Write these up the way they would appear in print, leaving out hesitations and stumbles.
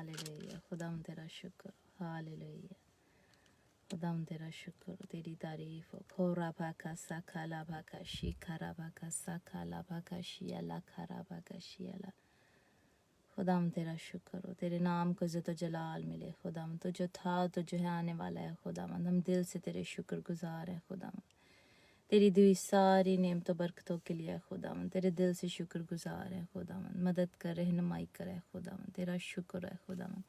Hallelujah. खुदाम तेरा शुक्र, हालेलुया। खुदाम तेरा शुक्र, तेरी तारीफ हो। खोरा भाका साखाला भाका शिखारा भाका साखाला भाका शियाला खारा भाका शियाला। खुदाम तेरा शुक्र हो, तेरे नाम को इज़्ज़त व जलाल मिले। खुदाम तो जो था तो जो है आने वाला है। खुदाम हम दिल से तेरे शुक्र गुजार है। खुदाम तेरी दी सारी नेमतों बरकतों के लिए खुदाम तेरे दिल से शुक्र गुजार है। खुदाम मदद कर, रहनुमाई कर है। खुदाम तेरा शुक्र है। खुदाम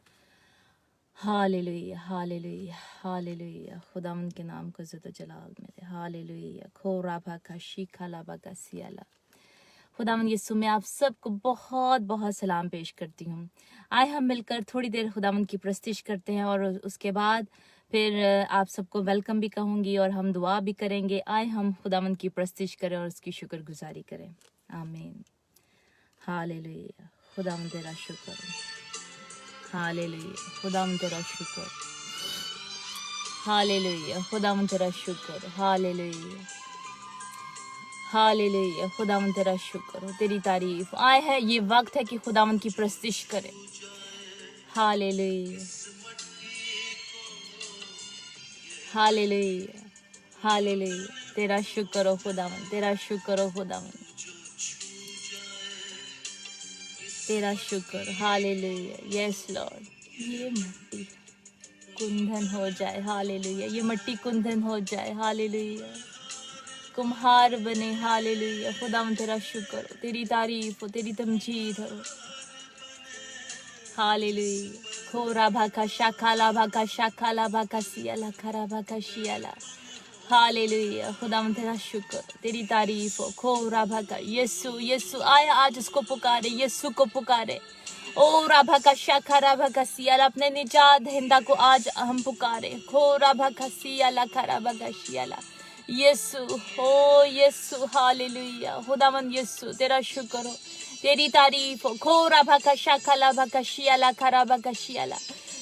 हालेलुया, हालेलुया, हालेलुया। खुदाम के नाम को इज़्ज़त व जलाल मिले। हालेलुया। खोरा भाका शिखाला भाका सियाला। खुदावंद यीशु में आप सबको बहुत बहुत सलाम पेश करती हूँ। आए हम मिलकर थोड़ी देर खुदावंद की प्रस्तिश करते हैं और उसके बाद फिर आप सबको वेलकम भी कहूँगी और हम दुआ भी करेंगे। आए हम खुदावंद की प्रस्तिश करें और उसकी शुक्रगुजारी करें। आमीन। हालेलुया। खुदावंद तेरा शुक्र। हालेलुया। खुदावंद तेरा शुक्र। हालेलुया। खुदावंद तेरा शुक्र। हालेलुया। हालेलुया। खुदावंद तेरा शुक्र हो, तेरी तारीफ। आए है ये वक्त है कि खुदावंद की प्रस्तिश करें। Hallelujah, hallelujah, hallelujah. तेरा शुक्र हो खुदावंद, तेरा शुक्र हो खुदावंद, तेरा शुक्र। हालेलुया। Yes Lord. ये मट्टी कुंदन हो जाए। हालेलुया। ये मट्टी कुंदन हो जाए। हालेलुया। कुम्हार बने। हालेलुया। खुदावंद तेरा शुक्र हो, तेरी तारीफ हो, तेरी तमजीद हो। हालेलुया। खोरा भाका शाखाला भाका शाखाला भाका सियाला खरा भाका शियाला। हालेलुया। खुदावंद तेरा शुक्र, तेरी तारीफ हो। खोरा भाका यीशु, यीशु आया आज उसको पुकारे, यीशु को पुकारे। ओ राभा का शाखा राभा का सियाला, अपने निजात दहिंदा को आज हम पुकारे। खो राभा का सियाला खरा भागा शियाला। यीशु हो, यीशु हालेलुया। खुदावंद यीशु तेरा शुक्र हो, तेरी तारीफ हो। खो राभा का शाखा लाभा का शियाला खरा भागा शियाला।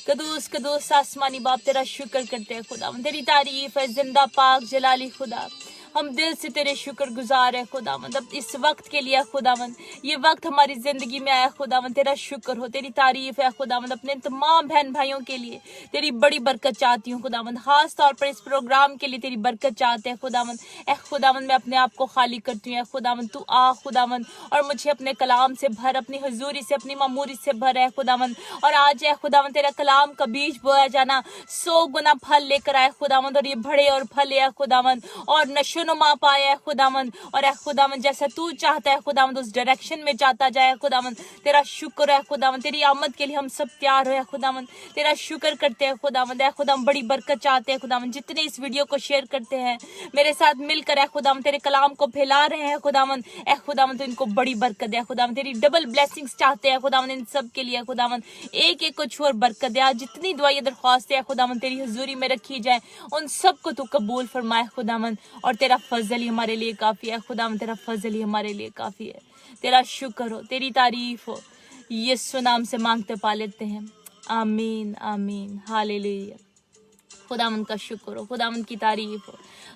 कदूस कदूस आसमानी बाप तेरा शुक्र करते हैं खुदावंद, तेरी तारीफ है। जिंदा पाक जलाली खुदा, हम दिल से तेरे शुक्र गुजार है खुदावंद। अब इस वक्त के लिए खुदावंद, ये वक्त हमारी जिंदगी में आया खुदावंद, तेरा शुक्र हो, तेरी तारीफ है खुदावंद। अपने तमाम बहन भाइयों के लिए तेरी बड़ी बरकत चाहती हूँ खुदावंद, खास तौर पर इस प्रोग्राम के लिए तेरी बरकत चाहते हैं खुदावंद। ए खुदावंद मैं अपने आप को खाली करती हूँ खुदावंद, तू आ खुदावंद और मुझे अपने कलाम से भर, अपनी हजूरी से, अपनी मामूरी से भर है खुदावंद। और आज है खुदावंद तेरा कलाम का बीज बोया जाना 100 गुना फल लेकर आए खुदावंद, और ये बड़े और फल है खुदावंद, और नशोनुमा पाए है खुदावंद। और है खुदावंद जैसा तू चाहता है खुदावंद उस डायरेक्शन में जाता जाए खुदावंद। तेरा शुक्र है खुदावंद, तेरी आमद के लिए हम सब तैयार हो खुदावंद, तेरा शुक्र करते हैं खुदावंद। है खुदावंद बड़ी बरकत चाहते हैं खुदावंद, जितने इस वीडियो को शेयर करते हैं मेरे साथ मिलकर है खुदावंद, तेरे कलाम को फैला रहे हैं खुदावंद। ए खुदावंद तो इनको बड़ी बरकत दे खुदावंद, तेरी डबल ब्लेसिंग्स चाहते हैं खुदावंद इन सब के लिए खुदावंद। एक एक को छोड़ बरकत दे। जितनी दुआ दरख्वास्त है खुदावंद तेरी हुजूरी में रखी जाए, उन सबको तू कबूल फरमाए खुदावंद। और तेरा फजल ही हमारे लिए काफी है खुदावंद, तेरा फजल ही हमारे लिए काफी है। तेरा शुक्र हो, तेरी तारीफ हो। यीशु नाम से मांगते पा लेते हैं, आमीन आमीन। हालेलुया। खुदावंद का शुक्र हो, खुदावंद की तारीफ हो,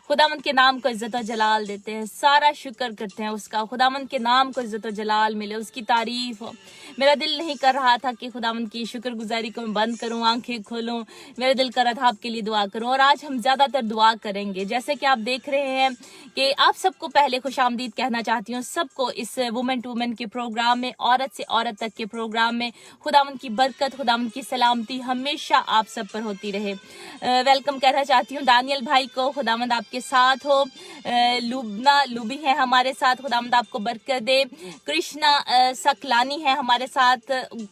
खुदावंद के नाम को इज्जत और जलाल देते हैं, सारा शुक्र करते हैं उसका। खुदावंद के नाम को इज्जत और जलाल मिले, उसकी तारीफ हो। मेरा दिल नहीं कर रहा था कि खुदावंद की शुक्रगुजारी को मैं बंद करूं, आंखें खोलूं। मेरा दिल कर रहा था आपके लिए दुआ करूं, और आज हम ज्यादातर दुआ करेंगे। जैसे कि आप देख रहे हैं कि आप सबको पहले खुशामदीद कहना चाहती हूँ, सबको इस वुमेन टू वुमेन के प्रोग्राम में, औरत से औरत तक के प्रोग्राम में खुदावंद की बरकत, खुदावंद की सलामती हमेशा आप सब पर होती रहे। वेलकम कहना चाहती हूँ दानियल भाई को, खुदावंद आपके साथ हो। लुबना लुबी है हमारे साथ, खुदावंद आपको बरकत दे। कृष्णा सकलानी है हमारे साथ,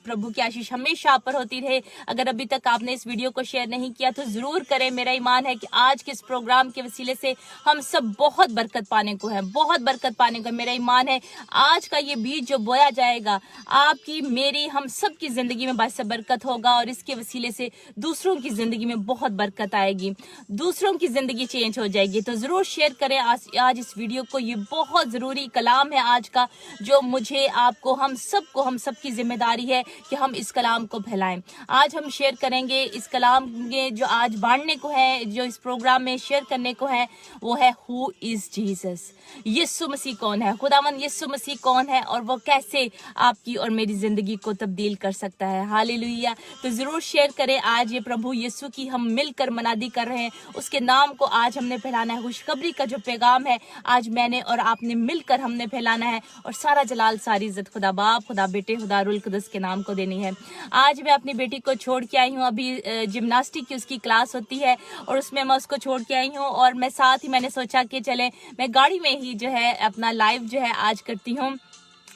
प्रभु की आशीष हमेशा आप पर होती रहे। अगर अभी तक आपने इस वीडियो को शेयर नहीं किया तो जरूर करें। मेरा ईमान है कि आज के इस प्रोग्राम के वसीले से हम सब बहुत बरकत पाने को है, बहुत बरकत पाने को है। मेरा ईमान है आज का ये बीज जो बोया जाएगा, आपकी मेरी हम सब की जिंदगी में बायस बरकत होगा, और इसके वसीले से दूसरों की जिंदगी में बहुत बरकत बरकत आएगी, दूसरों की जिंदगी चेंज हो जाएगी। तो जरूर शेयर करें आज इस वीडियो को। ये बहुत जरूरी कलाम है आज का, जो मुझे, आपको, हम सबकी जिम्मेदारी है कि हम इस कलाम को फैलाएं। आज हम शेयर करेंगे इस कलाम में, जो आज बांटने को है, जो इस प्रोग्राम में शेयर करने को है, वो है हु इज जीसस। यीशु मसीह कौन है, खुदावंद यीशु मसीह कौन है, और वो कैसे आपकी और मेरी जिंदगी को तब्दील कर सकता है। हालेलुया। तो जरूर शेयर करें। आज ये प्रभु यीशु की हम मिलकर मनादी कर रहे हैं, उसके नाम को आज हमने फैलाना है। खुशखबरी का जो पैगाम है आज मैंने और आपने मिलकर हमने फैलाना है, और सारा जलाल सारी इज्जत खुदा बाप, खुदा बेटे, खुदा रुल कुदस के नाम को देनी है। आज मैं अपनी बेटी को छोड़ के आई हूँ, अभी जिम्नास्टिक की उसकी क्लास होती है और उसमें मैं उसको छोड़ के आई हूँ, और मैं साथ ही मैंने सोचा कि चले मैं गाड़ी में ही जो है अपना लाइव जो है आज करती हूँ।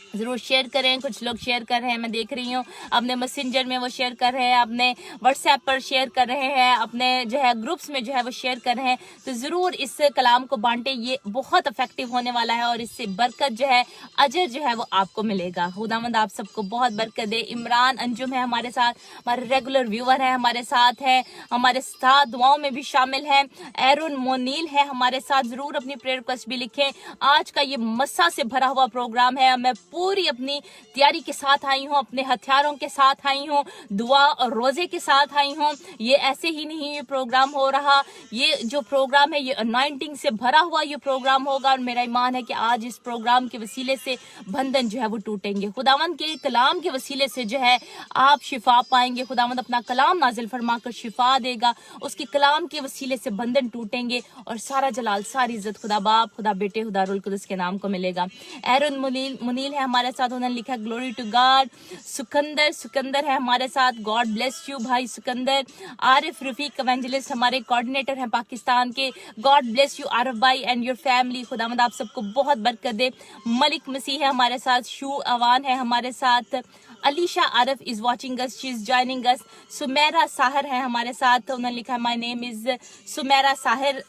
जरूर शेयर करें। कुछ लोग शेयर कर रहे हैं, मैं देख रही हूँ अपने मैसेंजर में वो शेयर कर रहे हैं, अपने व्हाट्सएप पर शेयर कर रहे हैं, अपने जो है ग्रुप्स में जो है वो शेयर कर रहे हैं। तो जरूर इस कलाम को बांटे, ये बहुत इफेक्टिव होने वाला है और इससे बरकत जो है, अजर जो है वो आपको मिलेगा। खुदावंद आप सबको बहुत बरकत दे। इमरान अंजुम है हमारे साथ, हमारे रेगुलर व्यूअर है, हमारे साथ है, हमारे साथ दुआओं में भी शामिल है। एरुन मोनील है हमारे साथ। जरूर अपनी प्रेयर रिक्वेस्ट भी लिखें। आज का ये मस्सा से भरा हुआ प्रोग्राम है। मैं पूरी अपनी तैयारी के साथ आई हूँ, अपने हथियारों के साथ आई हूँ, दुआ और रोजे के साथ आई हूँ। ये ऐसे ही नहीं ये प्रोग्राम हो रहा, ये जो प्रोग्राम है ये अनॉइंटिंग से भरा हुआ ये प्रोग्राम होगा, और मेरा ईमान है कि आज इस प्रोग्राम के वसीले से बंधन जो है वो टूटेंगे। खुदावंद के कलाम के वसीले से जो है आप शिफा पाएंगे। खुदावंद अपना कलाम नाजिल फरमा कर शिफा देगा, उसके कलाम के वसीले से बंधन टूटेंगे, और सारा जलाल सारी इज्जत खुदा बाप, खुदा बेटे, खुदा रुल कुदस के नाम को मिलेगा। एरन मुनील है हमारे साथ, उन्होंने लिखा ग्लोरी टू गॉड। सुकंदर है हमारे साथ, गॉड ब्लेस यू भाई सुकंदर। आरिफ रफीक एवेंजलिस्ट हमारे कोऑर्डिनेटर हैं पाकिस्तान के, गॉड ब्लेस यू आरिफ भाई एंड योर फैमिली। खुदावंद आप सबको बहुत बरकत दे। मलिक मसीह है हमारे साथ, शू अवान है हमारे साथ, Alisha Arif is watching us, she is joining us. Sumera Sahir है हमारे साथ, उन्होंने लिखा है my name is Sumera Sahir.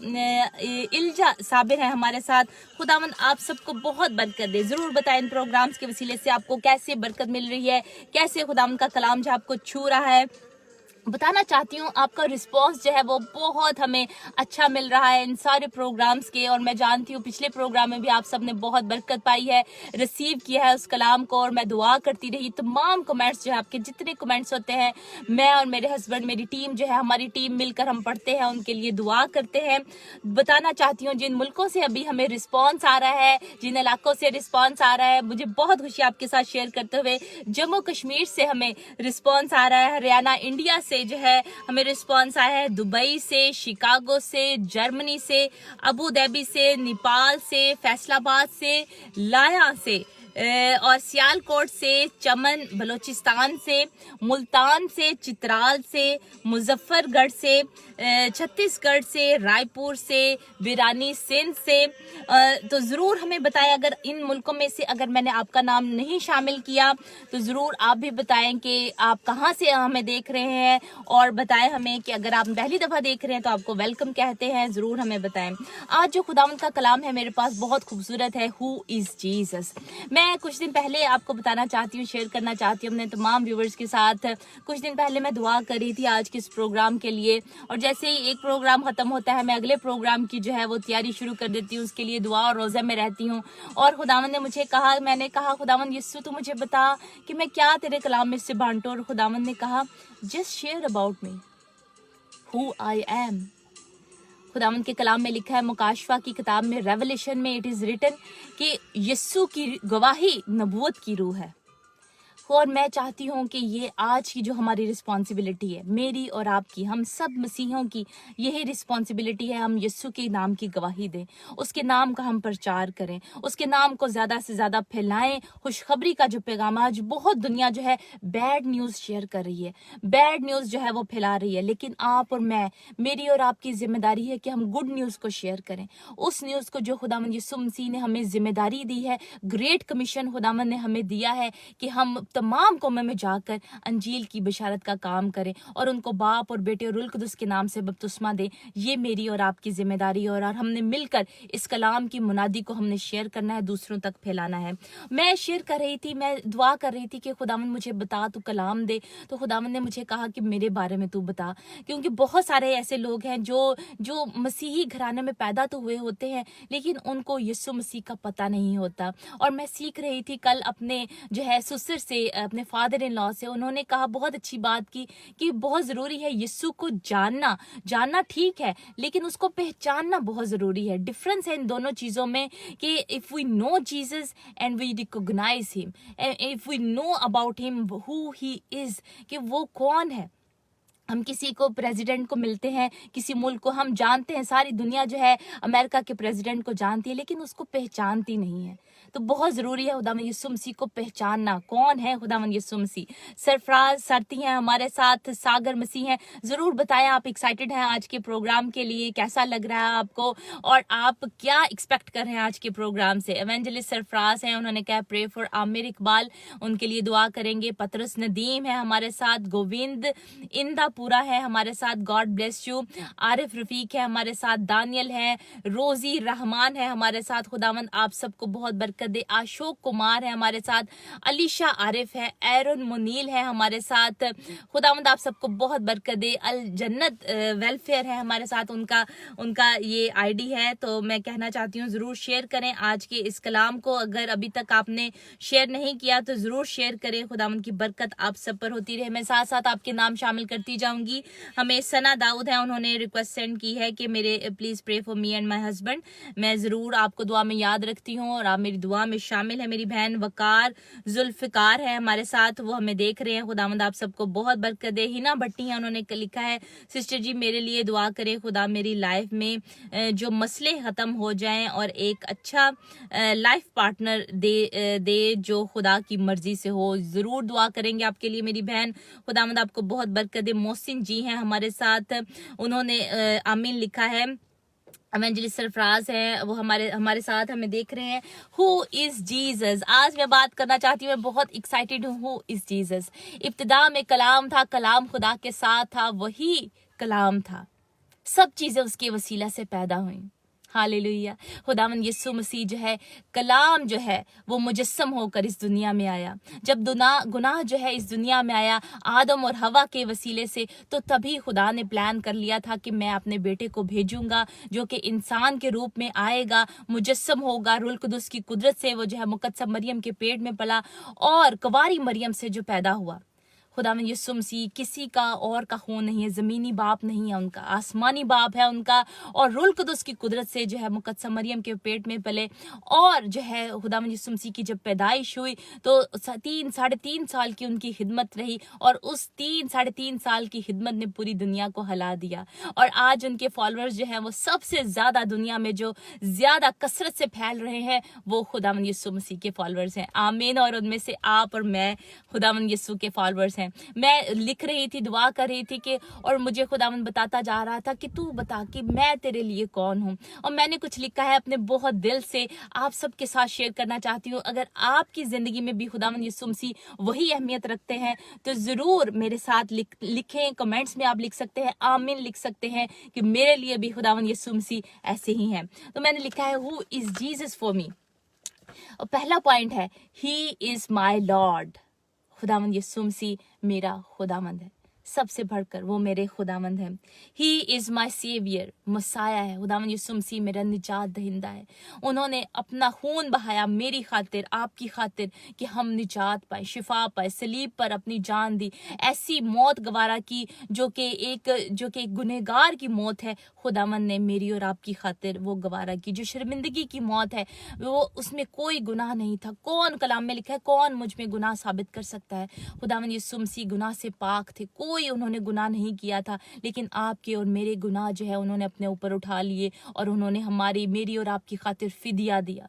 Ilza Sabir है हमारे साथ। खुदावंद आप सबको बहुत बरकत दे। जरूर बताएं इन प्रोग्राम्स के वसीले से आपको कैसे बरकत मिल रही है, कैसे खुदावंद का कलाम जो आपको छू रहा है। बताना चाहती हूँ आपका रिस्पांस जो है वो बहुत हमें अच्छा मिल रहा है इन सारे प्रोग्राम्स के, और मैं जानती हूँ पिछले प्रोग्राम में भी आप सबने बहुत बरकत पाई है, रिसीव किया है उस कलाम को, और मैं दुआ करती रही। तमाम कमेंट्स जो है, आपके जितने कमेंट्स होते हैं, मैं और मेरे हस्बैंड, मेरी टीम जो है, हमारी टीम मिलकर हम पढ़ते हैं, उनके लिए दुआ करते हैं। बताना चाहती हूँ जिन मुल्कों से अभी हमें रिस्पॉन्स आ रहा है, जिन इलाकों से रिस्पॉन्स आ रहा है, मुझे बहुत खुशी आपके साथ शेयर करते हुए। जम्मू कश्मीर से हमें रिस्पॉन्स आ रहा है, हरियाणा इंडिया से जो है हमें रिस्पांस आया है, दुबई से, शिकागो से, जर्मनी से, अबू धाबी से, नेपाल से, फैसलाबाद से, लाया से, और सियालकोट से, चमन बलोचिस्तान से, मुल्तान से, चित्राल से, मुजफ्फरगढ़ से, छत्तीसगढ़ से, रायपुर से, बिरानी सिंध से। तो ज़रूर हमें बताएं, अगर इन मुल्कों में से अगर मैंने आपका नाम नहीं शामिल किया तो ज़रूर आप भी बताएं कि आप कहां से हमें देख रहे हैं, और बताएं हमें कि अगर आप पहली दफ़ा देख रहे हैं तो आपको वेलकम कहते हैं। ज़रूर हमें बताएं। आज जो खुदावंद का कलाम है मेरे पास बहुत खूबसूरत है, हु इज़ जीसस। मैं कुछ दिन पहले आपको बताना चाहती हूँ, शेयर करना चाहती हूँ अपने तमाम व्यूवर्स के साथ। कुछ दिन पहले मैं दुआ कर रही थी आज के इस प्रोग्राम के लिए, और जैसे ही एक प्रोग्राम खत्म होता है मैं अगले प्रोग्राम की जो है वो तैयारी शुरू कर देती हूँ, उसके लिए दुआ और रोज़ा में रहती हूँ। और खुदावंद ने मुझे कहा, मैंने कहा खुदावंद यीशु तू मुझे बता कि मैं क्या तेरे कलाम में से बांटूं, और खुदावंद ने कहा just share about me who I am. खुदावंद के कलाम में लिखा है, मुकाशफा की किताब में, रेवलेशन में, इट इज रिटन कि यीशु की गवाही नबूवत की रूह है। और मैं चाहती हूँ कि ये आज की जो हमारी रिस्पॉन्सिबिलिटी है, मेरी और आपकी, हम सब मसीहों की यही रिस्पॉन्सिबिलिटी है, हम यीशु के नाम की गवाही दें, उसके नाम का हम प्रचार करें, उसके नाम को ज़्यादा से ज़्यादा फैलाएं। खुशखबरी का जो पैगाम, आज बहुत दुनिया जो है बैड न्यूज़ शेयर कर रही है, बैड न्यूज़ जो है वो फैला रही है, लेकिन आप और मैं, मेरी और आपकी जिम्मेदारी है कि हम गुड न्यूज़ को शेयर करें, उस न्यूज़ को जो खुदावंद यीशु मसीह ने हमें जिम्मेदारी दी है, ग्रेट कमीशन खुदावंद ने हमें दिया है कि हम तमाम कौमों में जाकर अंजील की बशारत का काम करें और उनको बाप और बेटे और रूह कुदस के नाम से बपतिस्मा दें। ये मेरी और आपकी जिम्मेदारी है और हमने मिलकर इस कलाम की मुनादी को हमने शेयर करना है, दूसरों तक फैलाना है। मैं शेयर कर रही थी, मैं दुआ कर रही थी कि खुदावंद मुझे बता, तू कलाम दे। तो खुदावंद ने मुझे कहा कि मेरे बारे में तू बता, क्योंकि बहुत सारे ऐसे लोग हैं जो मसीही घराने में पैदा तो हुए होते हैं लेकिन उनको यीशु मसीह का पता नहीं होता। और मैं सीख रही थी कल अपने जो है ससुर से, अपने फादर इन लॉ से, उन्होंने कहा बहुत अच्छी बात की कि बहुत ज़रूरी है यीशु को जानना ठीक है लेकिन उसको पहचानना बहुत ज़रूरी है। डिफरेंस है इन दोनों चीज़ों में कि if we know Jesus and we recognise him, if we know about him who he is, कि वो कौन है। हम किसी को प्रेसिडेंट को मिलते हैं, किसी मुल्क को हम जानते हैं, सारी दुनिया जो है अमेरिका के प्रेसिडेंट को जानती है लेकिन उसको पहचानती नहीं है। तो बहुत ज़रूरी है खुदावंद यीशु मसीह को पहचानना, कौन है खुदावंद यीशु मसीह। सरफराज सरती हैं हमारे साथ, सागर मसीह हैं। ज़रूर बताएं आप एक्साइटेड हैं आज के प्रोग्राम के लिए, कैसा लग रहा है आपको और आप क्या एक्सपेक्ट कर रहे हैं आज के प्रोग्राम से। एवेंजलिस्ट सरफराज हैं, उन्होंने कहा प्रे फॉर आमिर इकबाल, उनके लिए दुआ करेंगे। पतरस नदीम है हमारे साथ, गोविंद इंदा पूरा है हमारे साथ, God bless you. Arif Rafiq है हमारे साथ, दानियल है, रोजी रहमान है हमारे साथ, खुदावंद आप सबको बहुत बरकत दे। अशोक कुमार है हमारे साथ, अलीशा आरिफ है, एरन मुनील है हमारे साथ, खुदावंद आप सबको बहुत बरकत दे। अल जन्नत वेलफेयर है हमारे साथ, उनका ये आईडी है। तो मैं कहना चाहती हूँ जरूर शेयर करें आज के इस कलाम को, अगर अभी तक आपने शेयर नहीं किया तो जरूर शेयर करें। खुदावंद की बरकत आप सब पर होती रहे। मैं साथ साथ आपके नाम शामिल करती जाऊंगी। हमें सना दाऊद है, उन्होंने रिक्वेस्ट सेंड की है कि मेरे please pray for me and my husband. मैं जरूर आपको दुआ में याद रखती हूँ और आप मेरी दुआ में शामिल है। मेरी बहन वकार जुल्फिकार है हमारे साथ, वो हमें देख रहे हैं। खुदावंद आप सबको बहुत बरकत दे। हिना भट्टी है, उन्होंने लिखा है सिस्टर जी मेरे लिए दुआ करें, खुदा मेरी लाइफ में जो मसले खत्म हो जाएं और एक अच्छा लाइफ पार्टनर दे जो खुदा की मर्जी से हो। जरूर दुआ करेंगे आपके लिए मेरी बहन, खुदावंद आपको बहुत बरकत दे। मोहसिन जी हैं हमारे साथ, उन्होंने आमीन लिखा है। एवेंजलिस्ट सरफराज है, वो हमारे साथ हमें देख रहे हैं। हु इज जीसस, आज मैं बात करना चाहती हूँ, मैं बहुत एक्साइटेड हूँ। Who is Jesus. इब्तिदा में कलाम था, कलाम खुदा के साथ था, वही कलाम था, सब चीजें उसके वसीला से पैदा हुई। हालेलुया। खुदावंद यीशु मसीह जो है, कलाम जो है वो मुजस्सम होकर इस दुनिया में आया। जब गुनाह जो है इस दुनिया में आया आदम और हवा के वसीले से, तो तभी खुदा ने प्लान कर लिया था कि मैं अपने बेटे को भेजूंगा जो कि इंसान के रूप में आएगा, मुजस्सम होगा, रूह कुदस की कुदरत से वो जो है मुकद्दस मरियम के पेट में पला और कुंवारी मरियम से जो पैदा हुआ। खुदावंद यीशु मसीह किसी का और का खून नहीं है, जमीनी बाप नहीं है उनका, आसमानी बाप है उनका। और रूह कुदस की कुदरत से जो है मुकद्दस मरियम के पेट में पले। और जो है खुदावंद यीशु मसीह की जब पैदाइश हुई तो 3-3.5 साल की उनकी खिदमत रही और उस 3-3.5 साल की खिदमत ने पूरी दुनिया को हिला दिया। और आज उनके फॉलोअर्स जो हैं वो सबसे ज्यादा दुनिया में जो ज्यादा कसरत से फैल रहे हैं वो खुदावंद यीशु मसीह के फॉलोअर्स हैं। आमीन। और उनमें से आप और मैं खुदावंद यीशु के फॉलोअर्स हैं। मैं लिख रही थी, दुआ कर रही थी कि और मुझे खुदावंद बताता जा रहा था कि तू बता कि मैं तेरे लिए कौन हूँ। और मैंने कुछ लिखा है अपने बहुत दिल से, आप सबके साथ शेयर करना चाहती हूँ। अगर आपकी जिंदगी में भी खुदावंद यीशु मसीह वही अहमियत रखते हैं तो जरूर मेरे साथ लिखें। कमेंट्स में आप लिख सकते हैं, आमीन लिख सकते हैं कि मेरे लिए भी खुदावंद यीशु मसीह ऐसे ही हैं। तो मैंने लिखा है who is Jesus for me. और पहला पॉइंट है ही इज माई लॉर्ड। खुदावंद यीशु मसीह मेरा खुदावंद है, सबसे बढ़कर वो मेरे खुदावंद है। ही इज माई सेवियर, मसाया है। खुदावंद यीशु मसीह मेरा निजात दहिंदा है। उन्होंने अपना खून बहाया मेरी खातिर, आपकी खातिर, कि हम निजात पाए, शिफा पाए। सलीब पर अपनी जान दी, ऐसी मौत गवारा की जो कि एक गुनहगार की मौत है। खुदावंद ने मेरी और आपकी खातिर वो गवारा की, जो शर्मिंदगी की मौत है, वो उसमें कोई गुनाह नहीं था। कौन, कलाम में लिखा है, कौन मुझ में गुनाह साबित कर सकता है। खुदावंद यीशु मसीह गुनाह से पाक थे, कोई उन्होंने गुनाह नहीं किया था, लेकिन आपके और मेरे गुनाह जो है उन्होंने अपने ऊपर उठा लिए और उन्होंने मेरी और आपकी खातिर फिदिया दिया।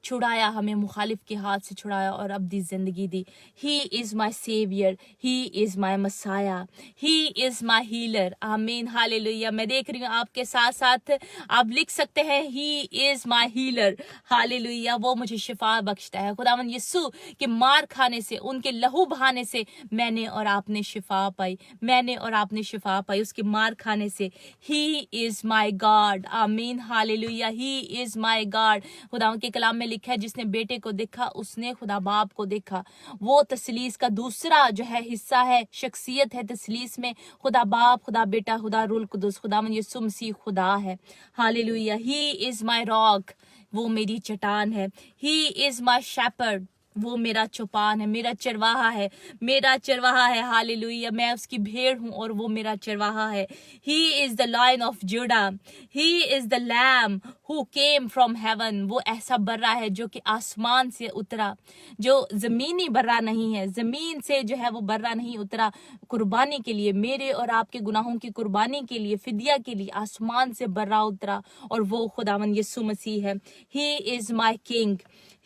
छुड़ाया, हमें मुखालिफ के हाथ से छुड़ाया और अब दी जिंदगी दी। He is my saviour, he is my Messiah, he is my healer. आमीन, हालेलुया। मैं देख रही हूँ आपके साथ साथ आप लिख सकते हैं ही इज़ माई हीलर। हालेलुया, वो मुझे शिफा बख्शता है। खुदावंद यीशु के मार खाने से, उनके लहू बहाने से मैंने और आपने शिफा पाई, मैंने और आपने शिफा पाई उसके मार खाने से। He is my God. आमीन, hallelujah. He is my God. खुदावंद के कलाम में लिखा है, जिसने बेटे को देखा उसने खुदा बाप को देखा। वो तसलीस का दूसरा जो है हिस्सा है, शख्सियत है तसलीस में। खुदा बाप, खुदा बेटा, खुदा रूल कुदुस, खुदावंद यीशु मसीह खुदा है। Hallelujah. He is my rock, वो मेरी चट्टान है। ही इज़ माई शेपर्ड, वो मेरा चौपान है, मेरा चरवाहा है, मेरा चरवाहा है। हालेलुया, मैं उसकी भेड़ हूँ और वो मेरा चरवाहा है। He is the lion of Judah, he is the lamb who came from heaven. वो ऐसा बर्रा है जो कि आसमान से उतरा, जो जमीनी बर्रा नहीं है, जमीन से जो है वो बर्रा नहीं उतरा, कुर्बानी के लिए, मेरे और आपके गुनाहों की कुर्बानी के लिए, फिदिया के लिए आसमान से बर्रा उतरा, और वो खुदावन यीशु मसीह है। He is my king,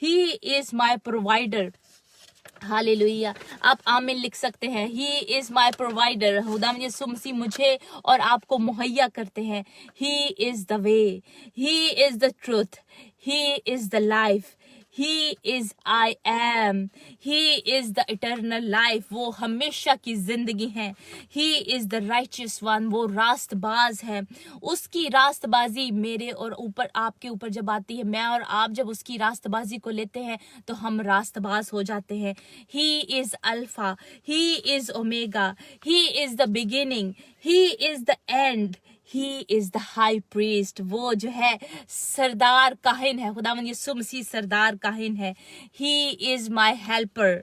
he is my provider. Hallelujah, आप आमीन लिख सकते हैं। ही इज माई प्रोवाइडर, खुदावंद यीशु मसीह मुझे और आपको मुहैया करते हैं। ही is the way, he is the truth, he is the life, he is I am, he is the eternal life, वो हमेशा की जिंदगी है। He is the righteous one, वो रास्तबाज है। उसकी रास्तबाजी मेरे और ऊपर, आपके ऊपर जब आती है, मैं और आप जब उसकी रास्तबाजी को लेते हैं तो हम रास्तबाज हो जाते हैं। He is alpha, he is omega, he is the beginning, he is the end, he is the high priest, वो जो है सरदार काहिन है। खुदावंद यीशु मसीह सरदार काहिन है। He is my helper,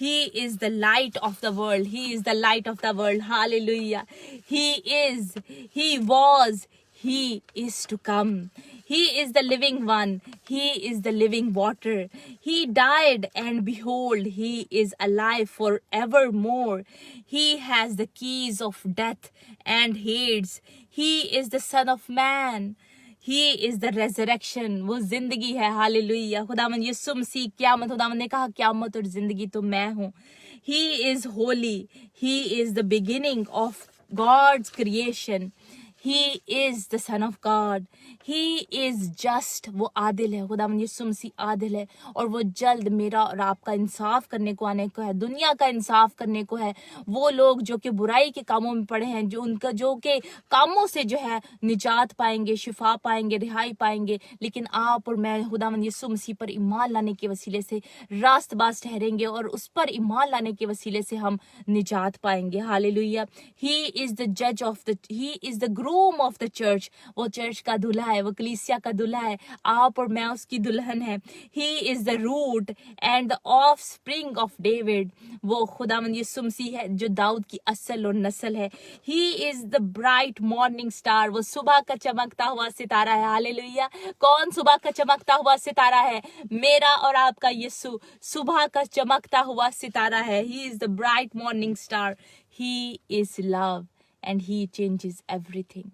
he is the light of the world, he is the light of the world. Hallelujah, he is, he was, he is to come. He is the living one. He is the living water. He died, and behold, he is alive forevermore. He has the keys of death and Hades. He is the Son of Man. He is the resurrection. वो जिंदगी है। Hallelujah, खुदावंद यीशु मसीह क़यामत, खुदावंद ने कहा क़यामत और जिंदगी तो मैं हूँ। He is holy. He is the beginning of God's creation. He is the Son of God. He is just. वो आदिल है, खुदावंद यीशु मसीह आदिल है, और वो जल्द मेरा और आपका इंसाफ करने को आने को है, दुनिया का इंसाफ करने को है। वो लोग जो कि बुराई के कामों में पड़े हैं, जो उनका जो के कामों से जो है निजात पाएंगे, शिफा पाएंगे, रिहाई पाएंगे। लेकिन आप और मैं खुदावंद यीशु मसीह पर ईमान लाने के वसीले से रास्तबाज ठहरेंगे, और उस पर ईमान लाने के वसीले से हम निजात पाएंगे। हालेलुया। ही इज द जज of the, he is the groom of the church, वो चर्च का दूल्हा है, वो कलीसिया का दूल्हा है। आप और मैं उसकी दुल्हन है। He is the root and the offspring of David, वो खुदावंद यीशु मसीह है जो दाऊद की असल और नस्ल है। He is the bright morning star, वो सुबह का चमकता हुआ सितारा है। हालेलुया। कौन सुबह का चमकता हुआ सितारा है? मेरा और आपका यीशु सुबह का चमकता हुआ सितारा है। He is the bright morning star, he is love and he changes everything.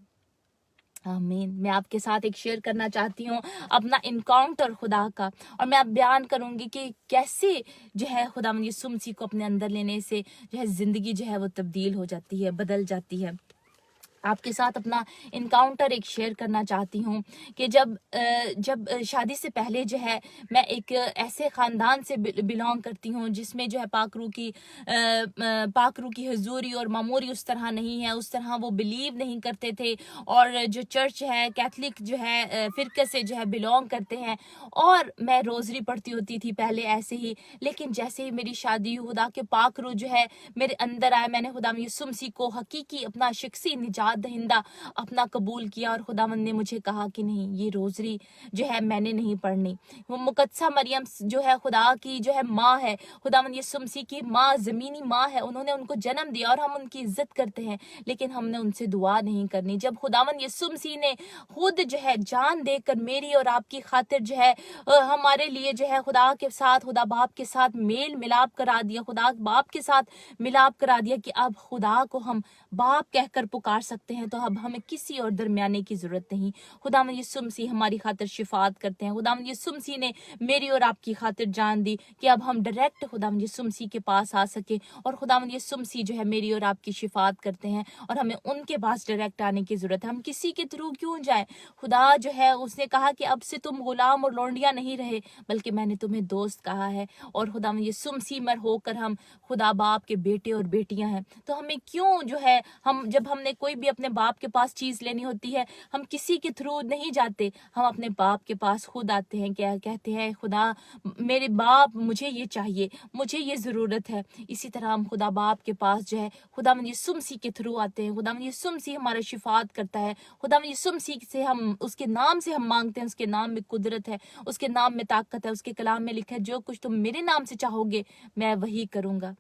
आमीन। मैं आपके साथ एक शेयर करना चाहती हूँ अपना इनकाउंटर खुदा का, और मैं अब बयान करूंगी कि कैसे जो है खुदावंद यीशु मसीह को अपने अंदर लेने से जो है जिंदगी जो है वो तब्दील हो जाती है, बदल जाती है। आपके साथ अपना इनकाउंटर एक शेयर करना चाहती हूँ कि जब शादी से पहले जो है मैं एक ऐसे ख़ानदान से बिलोंग करती हूँ जिसमें जो है पाकरू की हुजूरी और मामूरी उस तरह नहीं है, उस तरह वो बिलीव नहीं करते थे, और जो चर्च है कैथलिक जो है फ़िरके से जो है बिलोंग करते हैं, और मैं रोज़री पढ़ती होती थी पहले ऐसे ही। लेकिन जैसे ही मेरी शादी खुदा के पाकरू जो है मेरे अंदर आए, मैंने खुदा यीशु मसीह को हकीकी अपना शख्सी निजात दहिंदा अपना कबूल किया, और खुदावंद ने मुझे कहा कि नहीं, ये रोजरी जो है मैंने नहीं पढ़नी। वो मुकद्दसा मरियम जो है खुदा की जो है माँ है, खुदावंद यीशु मसीह की माँ, जमीनी माँ है, उन्होंने उनको जन्म दिया और हम उनकी इज्जत करते हैं, लेकिन हमने उनसे दुआ नहीं करनी। जब खुदावंद यीशु मसीह ने खुद जो है जान देकर मेरी और आपकी खातिर जो है हमारे लिए जो है खुदा के साथ, खुदा बाप के साथ मेल मिलाप करा दिया, खुदा बाप के साथ मिलाप करा दिया कि अब खुदा को हम बाप कहकर पुकार सकते सकते हैं, तो अब हमें किसी और दरमियाने की ज़रूरत नहीं। खुदावंद यीशु मसीह हमारी खातिर शिफात करते हैं। खुदावंद यीशु मसीह ने मेरी और आपकी खातिर जान दी कि अब हम डायरेक्ट खुदावंद यीशु मसीह के पास आ सके, और खुदावंद यीशु मसीह जो है मेरी और आपकी शिफात करते हैं, और हमें उनके पास डायरेक्ट आने की ज़रूरत है। हम किसी के थ्रू क्यों जाएं? खुदा जो है उसने कहा कि अब से तुम गुलाम और लौंडियां नहीं रहे, बल्कि मैंने तुम्हें दोस्त कहा है। और खुदावंद यीशु मसीह में होकर हम खुदा बाप के बेटे और बेटियां हैं। तो हमें क्यों जो है, हम जब हमने कोई भी अपने बाप के पास चीज लेनी होती है, हम किसी के थ्रू नहीं जाते, हम अपने बाप के पास खुद आते हैं। क्या कहते हैं? खुदा मेरे बाप, मुझे ये चाहिए, मुझे ये जरूरत है। इसी तरह हम खुदा बाप के पास जो है खुदावंद यीशु मसीह के थ्रू आते हैं। खुदावंद यीशु मसीह हमारा शिफात करता है। खुदावंद यीशु मसीह से हम, उसके नाम से हम मांगते हैं। उसके नाम में कुदरत है, उसके नाम में ताकत है। उसके कलाम में लिखा है, जो कुछ तुम मेरे नाम से चाहोगे मैं वही करूंगा।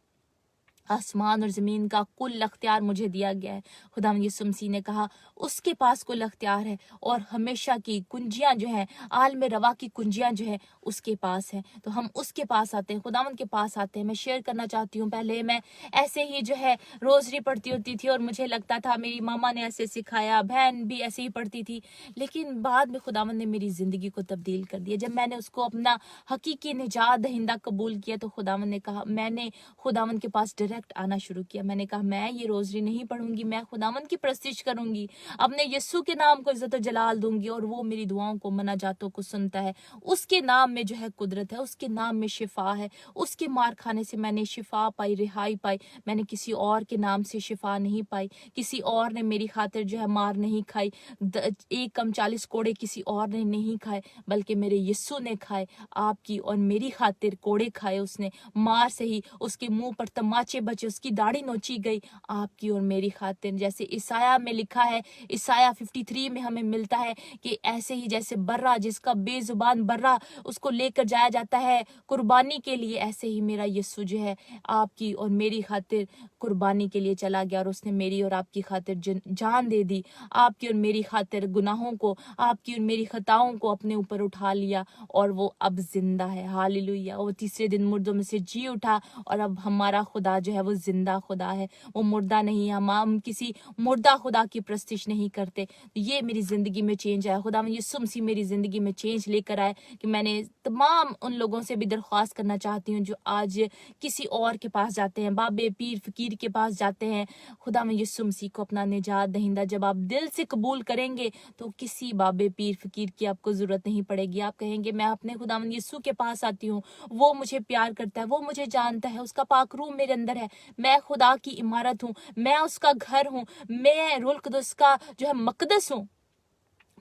आसमान और ज़मीन का कुल अख्तियार मुझे दिया गया है। खुदावंद यीशु मसीह ने कहा उसके पास कुल अख्तियार है, और हमेशा की कुंजियां जो है, आलम रवा की कुंजियां जो है उसके पास है। तो हम उसके पास आते हैं, खुदावंद के पास आते हैं। मैं शेयर करना चाहती हूँ, पहले मैं ऐसे ही जो है रोजरी पढ़ती होती थी, और मुझे लगता था मेरी मामा ने ऐसे सिखाया, बहन भी ऐसे ही पढ़ती थी। लेकिन बाद में खुदावंद ने मेरी ज़िंदगी को तब्दील कर दिया। जब मैंने उसको अपना हकीकी निजात दहिंदा कबूल किया, तो खुदावंद ने कहा, मैंने खुदावंद के पास डायरेक्ट आना शुरू किया। मैंने कहा मैं ये रोजरी नहीं पढ़ूंगी, मैं खुदावंद की प्रस्तिश करूंगी, अपने यीशु के नाम को इज्जत और जलाल दूंगी, और वो मेरी दुआओं को, मनाजातों को सुनता है। उसके नाम में जो है कुदरत है, उसके नाम में शिफा है। उसके मार खाने से मैंने शिफा पाई, रिहाई पाई। मैंने किसी और के नाम से शिफा नहीं पाई। किसी और ने मेरी खातिर जो है मार नहीं खाई। 1 कम 40 कोड़े किसी और ने नहीं खाए, बल्कि मेरे यीशु ने खाए। आपकी और मेरी खातिर कोड़े खाए उसने, मार से ही उसके मुंह पर तमाचे बचे, उसकी दाढ़ी नोची गई, आपकी और मेरी खातिर। जैसे ईसाया में लिखा है, ईसाया 53 में हमें मिलता है कि ऐसे ही जैसे बर्रा, जिसका बेजुबान बर्रा उसको लेकर जाया जाता है कुर्बानी के लिए, ऐसे ही मेरा यीशु जो है आपकी और मेरी खातिर कुर्बानी के लिए चला गया, और उसने मेरी और आपकी खातिर जान दे दी। आपकी और मेरी खातिर गुनाहों को, आपकी और मेरी खताओं को अपने ऊपर उठा लिया, और वो अब जिंदा है। हालेलुया। वो तीसरे दिन मुर्दों में से जी उठा, और अब हमारा खुदा जो है वो जिंदा खुदा है, वो मुर्दा नहीं है। हम किसी मुर्दा खुदा की प्रस्तिश नहीं करते। ये मेरी जिंदगी में चेंज आया। खुदावंद यीशु मसीह मेरी जिंदगी में चेंज लेकर आए, कि मैंने तमाम उन लोगों से भी दरख्वास्त करना चाहती हूँ जो आज किसी और के पास जाते हैं, बाबे पीर फकीर के पास जाते हैं। खुदावंद यीशु मसीह को अपना निजात दहिंदा जब आप दिल से कबूल करेंगे, तो किसी बाबे पीर फकीर की आपको जरूरत नहीं पड़ेगी। आप कहेंगे मैं अपने खुदावंद यीशु के पास आती हूँ, वो मुझे प्यार करता है, वो मुझे जानता है, उसका पाक रूह मेरे अंदर है, मैं खुदा की इमारत हूँ, मैं उसका घर हूँ, मैं रूहुल कुद्दुस का जो है मकदस हूँ,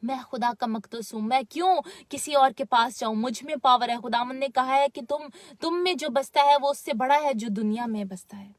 मैं खुदा का मकदस हूँ। मैं क्यों किसी और के पास जाऊं? मुझ में पावर है। खुदावंद ने कहा है कि तुम में जो बसता है वो उससे बड़ा है जो दुनिया में बसता है,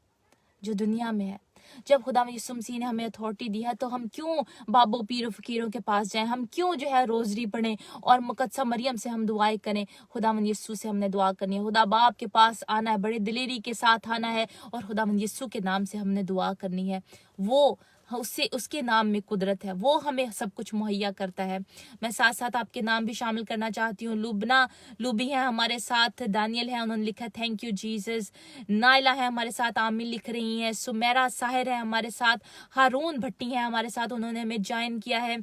जो दुनिया में है। जब खुदावंद यीशु मसीह ने हमें अथॉरिटी दी है, तो हम क्यों बाबों पीरों फकीरों के पास जाएं? हम क्यों जो है रोजरी पढ़ें और मुकद्दसा मरियम से हम दुआएं करें? खुदावंद यीशु से हमने दुआ करनी है, खुदा बाप के पास आना है, बड़े दिलेरी के साथ आना है, और खुदावंद यीशु के नाम से हमने दुआ करनी है। वो उससे, उसके नाम में कुदरत है, वो हमें सब कुछ मुहैया करता है। मैं साथ साथ आपके नाम भी शामिल करना चाहती हूँ। लूबी है हमारे साथ, दानियल है, उन्होंने लिखा थैंक यू जीसस। नाइला है हमारे साथ, आमिर लिख रही हैं। सुमेरा साहिर है हमारे साथ, हारून भट्टी है हमारे साथ, उन्होंने हमें ज्वाइन किया है।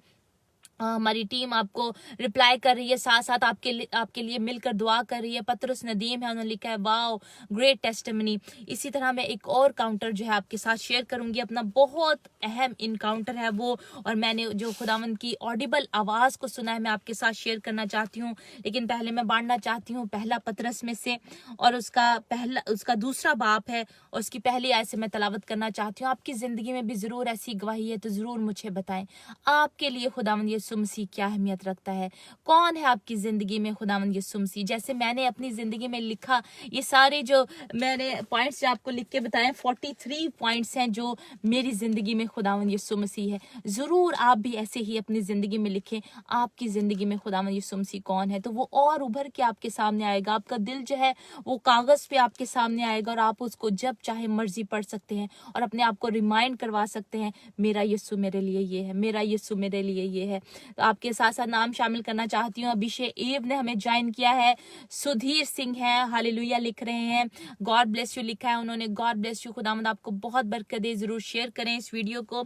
हमारी टीम आपको रिप्लाई कर रही है, साथ साथ आपके लिए मिलकर दुआ कर रही है। पतरस नदीम है, उन्होंने लिखा है वाओ ग्रेट टेस्टिमनी। इसी तरह मैं एक और काउंटर जो है आपके साथ शेयर करूंगी, अपना बहुत अहम इनकाउंटर है वो, और मैंने जो खुदावंद की ऑडिबल आवाज को सुना है मैं आपके साथ शेयर करना चाहती हूँ। लेकिन पहले मैं बांटना चाहती हूँ पहला पतरस में से, और उसका दूसरा बाप है, और उसकी पहली आयत से मैं तलावत करना चाहती हूँ। आपकी जिंदगी में भी जरूर ऐसी गवाही है तो जरूर मुझे बताएं, आपके लिए खुदावंद यीशु मसीह क्या अहमियत रखता है? कौन है आपकी जिंदगी में खुदावंद यीशु मसीह? जैसे मैंने अपनी जिंदगी में लिखा, ये सारे जो मैंने पॉइंट्स आपको लिख के बताए, 43 पॉइंट्स हैं जो मेरी जिंदगी में खुदावंद यीशु मसीह है। जरूर आप भी ऐसे ही अपनी जिंदगी में लिखें, आपकी जिंदगी में खुदावंद यीशु मसीह कौन है, तो वो और उभर के आपके सामने आएगा। आपका दिल जो है वो कागज पे आपके सामने आएगा, और आप उसको जब चाहे मर्जी पढ़ सकते हैं, और अपने आप को रिमाइंड करवा सकते हैं, मेरा यीशु मेरे लिए ये है, मेरा यीशु मेरे लिए ये है। तो आपके साथ साथ नाम शामिल करना चाहती हूँ। अभिषेक एव ने हमें ज्वाइन किया है, सुधीर सिंह है, हालेलुया लिख रहे हैं, गॉड ब्लेस यू लिखा है उन्होंने, गॉड ब्लेस यू, खुदावंद आपको बहुत बरकत दे। जरूर शेयर करें इस वीडियो को।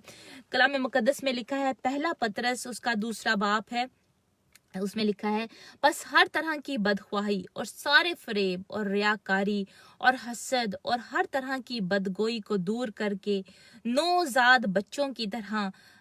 कलाम मुकद्दस में लिखा है, पहला पतरस उसका दूसरा बाप है, उसमें लिखा है, बस हर तरह की बदख्वाही और सारे फरेब और रियाकारी और हसद और हर तरह की बदगोई को दूर करके नौजाद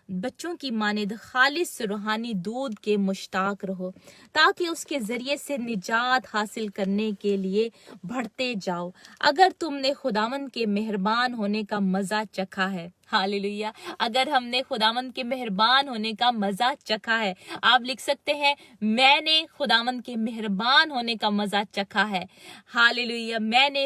बच्चों की मानिद खालिस रूहानी दूध के मुश्ताक रहो, ताकि उसके जरिए से निजात हासिल करने के लिए बढ़ते जाओ। अगर तुमने खुदावंद के मेहरबान होने का मजा चखा है, हालेलुया, अगर हमने खुदावंद के मेहरबान होने का मजा चखा है, आप लिख सकते हैं, मैंने खुदावंद के मेहरबान होने का मजा चखा है। हालेलुया, मैंने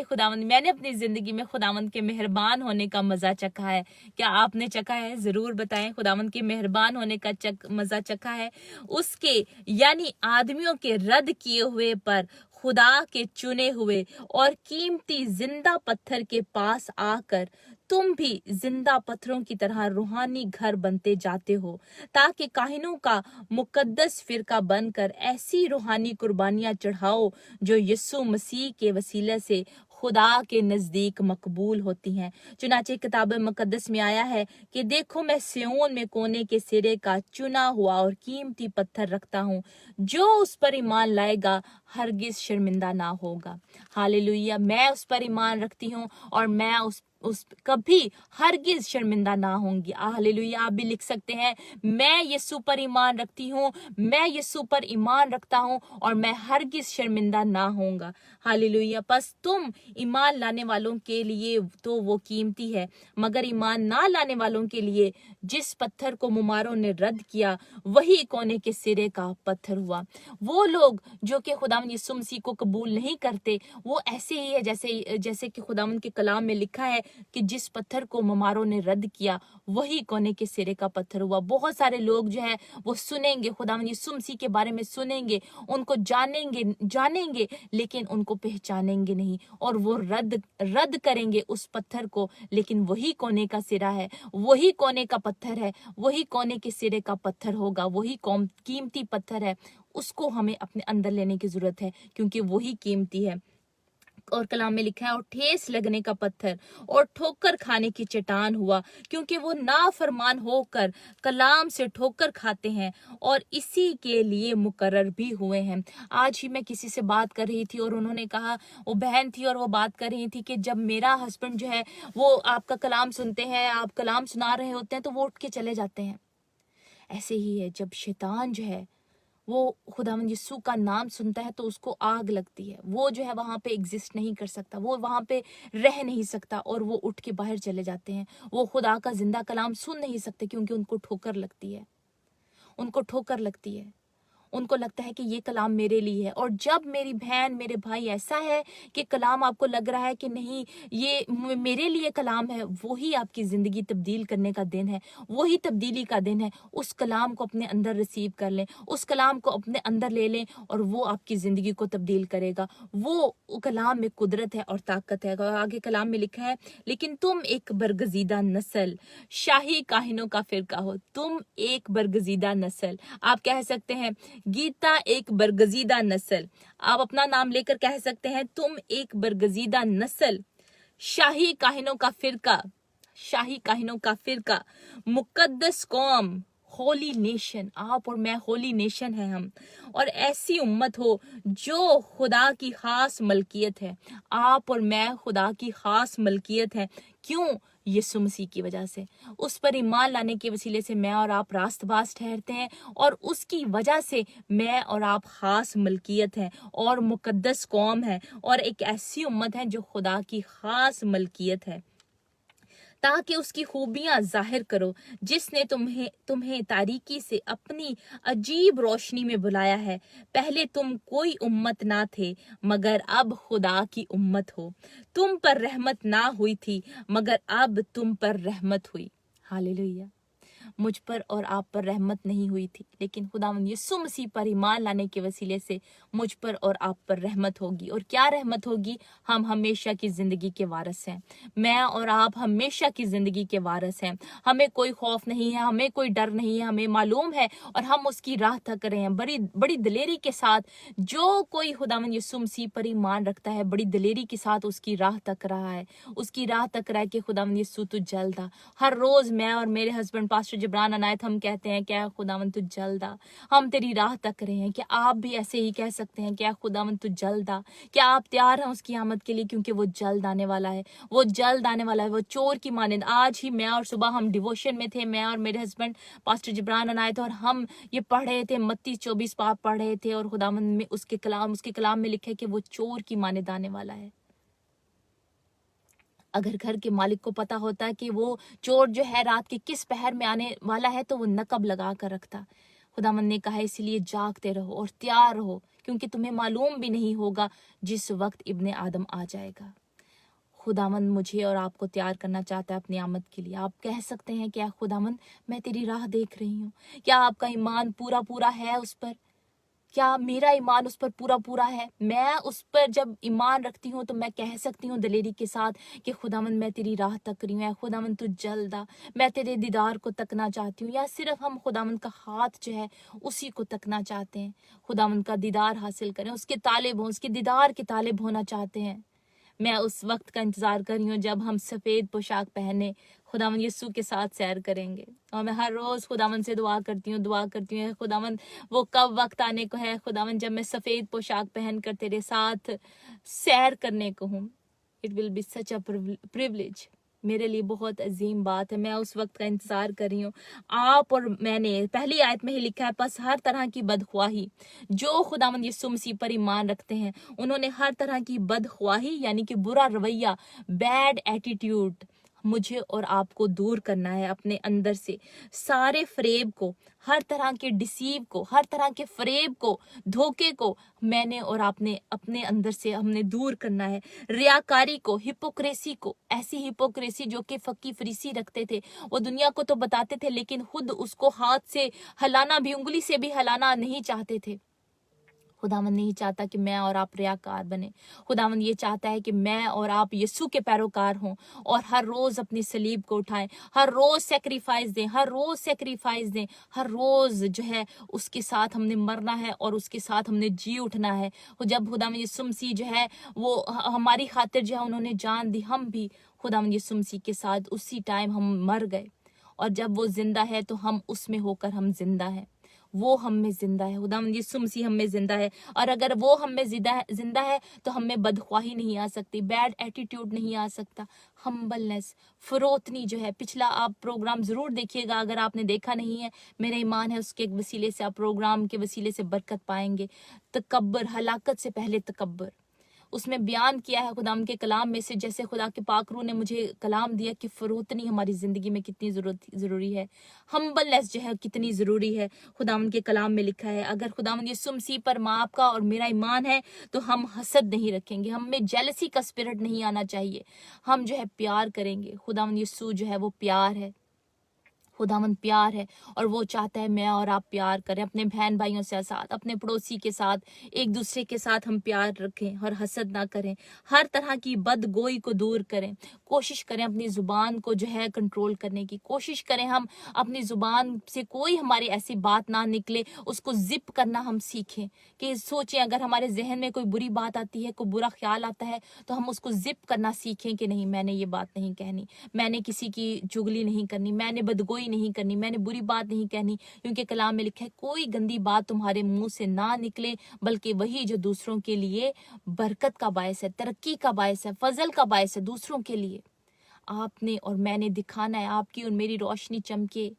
अपनी जिंदगी में खुदावंद के मेहरबान होने का मजा चखा है। क्या आपने चखा है? जरूर बताएं। खुदावंद के मेहरबान होने का मजा चखा है। उसके यानी आदमियों के रद्द किए हुए पर खुदा के चुने हुए और कीमती जिंदा पत्थर के पास आकर तुम भी जिंदा पत्थरों की तरह रूहानी घर बनते जाते हो, ताकि काहिनों का मुकद्दस फिरका बनकर ऐसी रूहानी कुर्बानियां चढ़ाओ जो यीशु मसीह के वसीले से खुदा के नजदीक मकबूल होती हैं। चुनाचे किताब मुकद्दस में आया है कि देखो, मैं सियोन में कोने के सिरे का चुना हुआ और कीमती पत्थर रखता हूँ, जो उस पर ईमान लाएगा हरगिज शर्मिंदा ना होगा। हालेलुया, मैं उस पर ईमान रखती हूँ और मैं उस कभी हरगिज शर्मिंदा ना होंगी। हालेलुया, आप भी लिख सकते हैं, मैं यीशु पर ईमान रखती हूँ, मैं यीशु पर ईमान रखता हूँ और मैं हरगिज शर्मिंदा ना होऊंगा। हालेलुया, बस तुम ईमान लाने वालों के लिए तो वो कीमती है, मगर ईमान ना लाने वालों के लिए जिस पत्थर को मुमारों ने रद्द किया वही कोने के सिरे का पत्थर हुआ। वो लोग जो कि खुदावंद यीशु मसीह को कबूल नहीं करते, वो ऐसे ही है जैसे कि खुदावंद के कलाम में लिखा है कि जिस पत्थर को मुमारों ने रद्द किया वही कोने के सिरे का पत्थर हुआ। बहुत सारे लोग जो है वो सुनेंगे, खुदावंद यीशु मसीह के बारे में सुनेंगे, उनको जानेंगे लेकिन उनको पहचानेंगे नहीं, और वो रद्द करेंगे उस पत्थर को, लेकिन वही कोने का सिरा है, वही कोने का पत्थर है, वही कोने के सिरे का पत्थर होगा, वही कीमती पत्थर है। उसको हमें अपने अंदर लेने की जरूरत है, क्योंकि वही कीमती है। और कलाम में लिखा है, और ठेस लगने का पत्थर और ठोकर खाने की चट्टान हुआ, क्योंकि वो नाफरमान होकर कलाम से ठोकर खाते हैं और इसी के लिए मुकर्रर भी हुए हैं। आज ही मैं किसी से बात कर रही थी और उन्होंने कहा, वो बहन थी और वो बात कर रही थी कि जब मेरा हस्बैंड जो है वो आपका कलाम सुनते हैं, आप कलाम सुना रहे होते हैं, तो वो उठ के चले जाते हैं। ऐसे ही है, जब शैतान जो है वो खुदावंद यीशु का नाम सुनता है तो उसको आग लगती है, वो जो है वहां पे एग्जिस्ट नहीं कर सकता, वो वहां पे रह नहीं सकता और वो उठ के बाहर चले जाते हैं। वो खुदा का जिंदा कलाम सुन नहीं सकते क्योंकि उनको ठोकर लगती है, उनको लगता है कि ये कलाम मेरे लिए है। और जब मेरी बहन मेरे भाई ऐसा है कि कलाम आपको लग रहा है कि नहीं ये मेरे लिए कलाम है, वही आपकी जिंदगी तब्दील करने का दिन है, वही तब्दीली का दिन है। उस कलाम को अपने अंदर रिसीव कर लें, उस कलाम को अपने अंदर ले लें और वो आपकी जिंदगी को तब्दील करेगा। वो कलाम में कुदरत है और ताकत है। आगे कलाम में लिखा है, लेकिन तुम एक बरगजीदा नस्ल, शाही काहिनों का फिरका हो। तुम एक बरगजीदा नस्ल, आप कह सकते हैं गीता एक बरगजीदा नस्ल, आप अपना नाम लेकर कह सकते हैं, तुम एक बरगजीदा नस्ल, शाही काहिनों का फिरका, मुकद्दस कौम, होली नेशन, आप और मैं होली नेशन है हम, और ऐसी उम्मत हो जो खुदा की खास मलकियत है। आप और मैं खुदा की खास मलकियत है। क्यों? यीशु मसीह की वजह से, उस पर ईमान लाने के वसीले से मैं और आप रास्तबाज ठहरते हैं और उसकी वजह से मैं और आप खास मलकियत हैं और मुकद्दस कौम है और एक ऐसी उम्मत है जो खुदा की खास मलकियत है, ताकि उसकी खूबियां जाहिर करो, जिसने तुम्हें तारीकी से अपनी अजीब रोशनी में बुलाया है। पहले तुम कोई उम्मत ना थे, मगर अब खुदा की उम्मत हो। तुम पर रहमत ना हुई थी, मगर अब तुम पर रहमत हुई। हालेलुया। मुझ पर और आप पर रहमत नहीं हुई थी, लेकिन खुदावंद यीशु मसीह पर ईमान लाने के वसीले से मुझ पर और आप पर रहमत होगी। और क्या रहमत होगी? हम हमेशा की जिंदगी के वारिस हैं। मैं और आप हमेशा की जिंदगी के वारिस हैं। हमें कोई खौफ नहीं है, हमें कोई डर नहीं है, हमें मालूम है और हम उसकी राह तक रहे हैं बड़ी बड़ी दिलेरी के साथ। जो कोई खुदावंद यीशु मसीह पर ईमान रखता है, बड़ी दिलेरी के साथ उसकी राह तक रहा है, उसकी राह तक रह के खुदावंद यीशु तू जल्द आ। हर रोज मैं और मेरे हस्बैंड पास्टर जिब्रान अनायत हम कहते हैं, क्या खुदावंद तू जल्द आ, हम तेरी राह तक रहे हैं। क्या आप भी ऐसे ही कह सकते हैं, क्या खुदावंद तू जल्द आ? क्या आप तैयार हैं उसकी आमद के लिए? क्योंकि वो जल्द आने वाला है, वो जल्द आने वाला है, वो चोर की मानिंद। आज ही मैं और सुबह हम डिवोशन में थे, मैं और मेरे हस्बैंड पास्टर जिब्रान अनायत, और हम ये पढ़ रहे थे, मत्ती 24 पाप पढ़ रहे थे, और खुदावंद में उसके कलाम में लिखा है कि वो चोर की मानिंद आने वाला है। अगर घर के मालिक को पता होता है कि वो चोर जो है रात के किस पहर में आने वाला है, तो वो नकब लगा कर रखता। खुदावंद ने कहा इसीलिए जागते रहो और तैयार रहो, क्योंकि तुम्हें मालूम भी नहीं होगा जिस वक्त इब्ने आदम आ जाएगा। खुदावंद मुझे और आपको तैयार करना चाहता है अपनी आमद के लिए। आप कह सकते हैं, क्या खुदावंद मैं तेरी राह देख रही हूँ? क्या आपका ईमान पूरा पूरा है उस पर? क्या मेरा ईमान उस पर पूरा पूरा है? मैं उस पर जब ईमान रखती हूँ तो मैं कह सकती हूँ दिलेरी के साथ कि खुदावंद मैं तेरी राह तक रही हूँ, खुदावंद तू जल्द आ, मैं तेरे दीदार को तकना चाहती हूँ। या सिर्फ हम खुदावंद का हाथ जो है उसी को तकना चाहते हैं, खुदावंद का दीदार हासिल करें, उसके तालिब हों, उसके दीदार के तालिब होना चाहते हैं। मैं उस वक्त का इंतजार कर रही हूँ जब हम सफेद पोशाक पहने खुदावंद यीशु के साथ सैर करेंगे। और मैं हर रोज खुदावंद से दुआ करती हूँ खुदावंद वो कब वक्त आने को है खुदावंद जब मैं सफेद पोशाक पहनकर तेरे साथ सैर करने को हूँ। It will be such a privilege, मेरे लिए बहुत अजीम बात है। मैं उस वक्त का इंतजार कर रही हूँ। आप और मैंने पहली आयत में ही लिखा है, बस हर तरह की बदख्वाही, जो खुदावंद यीशु मसीह पर ईमान रखते हैं उन्होंने हर तरह की बदख्वाही यानी कि बुरा रवैया, बैड एटीट्यूड मुझे और आपको दूर करना है अपने अंदर से। सारे फरेब को, हर तरह के डिसीव को, हर तरह के फरेब को, धोखे को मैंने और आपने अपने अंदर से हमने दूर करना है। रियाकारी को, हिपोक्रेसी को, ऐसी हिपोक्रेसी जो कि फकी फरीसी रखते थे, वो दुनिया को तो बताते थे लेकिन खुद उसको हाथ से हिलाना भी, उंगली से भी हिलाना नहीं चाहते थे। खुदावंद नहीं चाहता कि मैं और आप रियाकार बने। खुदावंद ये चाहता है कि मैं और आप यीशु के पैरोकार हों और हर रोज अपनी सलीब को उठाएं, हर रोज सेक्रीफाइस दें, हर रोज सेक्रीफाइस दें, हर रोज जो है उसके साथ हमने मरना है और उसके साथ हमने जी उठना है। जब खुदावंद यीशु मसीह जो है वो हमारी खातिर जो है उन्होंने जान दी, हम भी खुदावंद यीशु मसीह के साथ उसी टाइम हम मर गए, और जब वो जिंदा है तो हम उसमें होकर हम जिंदा हैं। वो हम में जिंदा है, खुदावंद यीशु मसीह हम में जिंदा है। और अगर वो हम में जिंदा है तो हम में बदख्वाही नहीं आ सकती, बैड एटीट्यूड नहीं आ सकता, हम्बलनेस, फरोतनी जो है। पिछला आप प्रोग्राम जरूर देखिएगा, अगर आपने देखा नहीं है, मेरा ईमान है उसके वसीले से आप प्रोग्राम के वसीले से बरकत पाएंगे। तकब्बर, हलाकत से पहले तकब्बर, उसमें बयान किया है खुदाम के कलाम में से, जैसे खुदा के पाक रूह ने मुझे कलाम दिया कि फरोतनी हमारी जिंदगी में कितनी जरूरी है, हम्बलनेस जो है कितनी जरूरी है। खुदाम के कलाम में लिखा है, अगर खुदाम यीशु मसीह पर माँ आपका और मेरा ईमान है तो हम हसद नहीं रखेंगे, हम में जेलसी का स्पिरिट नहीं आना चाहिए, हम जो है प्यार करेंगे। खुदाम यीशु जो है वो प्यार है, खुदावंद प्यार है, और वो चाहता है मैं और आप प्यार करें अपने बहन भाइयों से साथ, अपने पड़ोसी के साथ, एक दूसरे के साथ हम प्यार रखें और हसद ना करें। हर तरह की बदगोई को दूर करें, कोशिश करें अपनी जुबान को जो है कंट्रोल करने की कोशिश करें। हम अपनी जुबान से कोई हमारी ऐसी बात ना निकले, उसको जिप करना हम सीखें। कि सोचें अगर हमारे जहन में कोई बुरी बात आती है, कोई बुरा ख्याल आता है, तो हम उसको जिप करना सीखें कि नहीं, मैंने ये बात नहीं कहनी, मैंने किसी की चुगली नहीं करनी, मैंने बदगोई नहीं करनी, मैंने बुरी बात नहीं कहनी। क्योंकि कलाम में लिखा है, कोई गंदी बात तुम्हारे मुंह से ना निकले, बल्कि वही जो दूसरों के लिए बरकत का बायस है, तरक्की का बायस है, फजल का बायस है दूसरों के लिए। आपने और मैंने दिखाना है, आपकी और मेरी रोशनी चमके,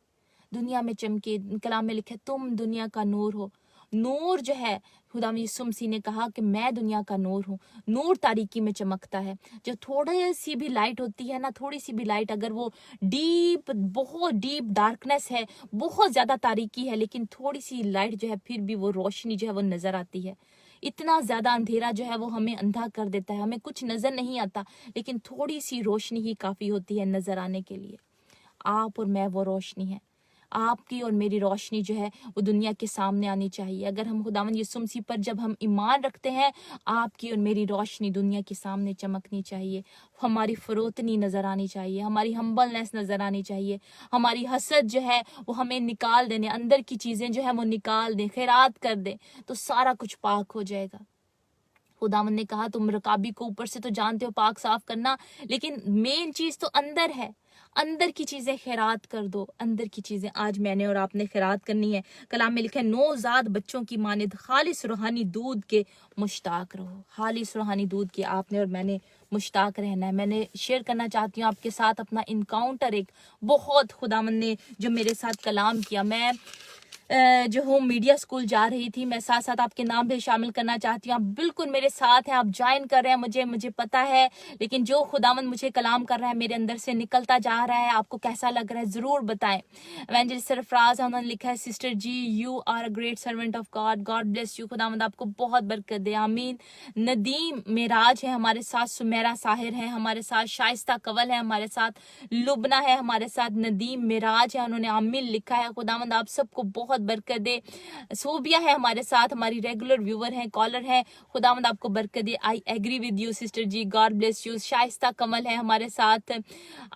दुनिया में चमके। कलाम में लिखा है, तुम दुनिया का नूर हो। नूर जो है, खुदा यीशु मसीह ने कहा कि मैं दुनिया का नूर हूँ। नूर तारीकी में चमकता है। जो थोड़ी सी भी लाइट होती है ना, थोड़ी सी भी लाइट, अगर वो डीप, बहुत डीप डार्कनेस है, बहुत ज्यादा तारीकी है, लेकिन थोड़ी सी लाइट जो है फिर भी वो रोशनी जो है वो नजर आती है। इतना ज्यादा अंधेरा जो है वो हमें अंधा कर देता है, हमें कुछ नजर नहीं आता, लेकिन थोड़ी सी रोशनी ही काफी होती है नजर आने के लिए। आप और मैं वो रोशनी है। आपकी और मेरी रोशनी जो है वो दुनिया के सामने आनी चाहिए। अगर हम खुदावंद यीशु मसीह पर जब हम ईमान रखते हैं, आपकी और मेरी रोशनी दुनिया के सामने चमकनी चाहिए। हमारी फरोतनी नजर आनी चाहिए, हमारी हम्बलनेस नजर आनी चाहिए, हमारी हसद जो है वो हमें निकाल देने, अंदर की चीजें जो है वो निकाल दे, खैरात कर दे, तो सारा कुछ पाक हो जाएगा। खुदावंद ने कहा तुम रकाबी को ऊपर से तो जानते हो पाक साफ करना, लेकिन मेन चीज तो अंदर है। अंदर की चीजें खैरात कर दो, अंदर की चीजें आज मैंने और आपने खैरात करनी है। कलाम में लिखा है नौजाद बच्चों की मानिद खालिस रूहानी दूध के मुश्ताक रहो। खालिस रूहानी दूध के आपने और मैंने मुश्ताक रहना है। मैंने शेयर करना चाहती हूँ आपके साथ अपना इनकाउंटर, एक बहुत खुदावंद ने जो मेरे साथ कलाम किया। मैं जो हूँ मीडिया स्कूल जा रही थी, मैं साथ साथ आपके नाम भी शामिल करना चाहती हूँ। आप बिल्कुल मेरे साथ हैं, आप ज्वाइन कर रहे हैं, मुझे पता है, लेकिन जो खुदावंद मुझे कलाम कर रहा है मेरे अंदर से निकलता जा रहा है, आपको कैसा लग रहा है जरूर बताएं। एवेंजलिस्ट सरफराज उन्होंने लिखा है sister ji you are a great servant of God, God bless you, खुदावंद आपको बहुत बरकत दे, आमीन। नदीम मेराज है हमारे साथ, सुमेरा साहिर है हमारे साथ, शाइस्ता कवल है हमारे साथ, लुबना है हमारे साथ, नदीम मेराज है, उन्होंने आमीन लिखा है। खुदावंद आप सबको बहुत बरकत दे। सोबिया है हमारे साथ, हमारी रेगुलर व्यूअर है, कॉलर है, खुदावंद आपको बरकत दे। I agree with you sister ji, God bless you. Shaista Kamal है हमारे साथ,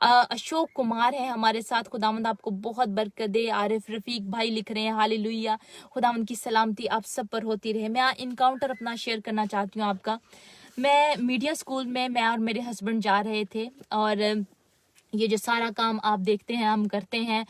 अशोक कुमार है हमारे साथ, खुदावंद आपको बहुत बरकत दे। आरिफ रफीक भाई लिख रहे हैं हालेलुया, खुदावंद की सलामती आप सब पर होती रहे। मैं इनकाउंटर अपना शेयर करना चाहती हूँ आपका। मैं मीडिया स्कूल में मैं और मेरे हस्बैंड जा रहे थे, और ये जो सारा काम आप देखते हैं हम करते हैं,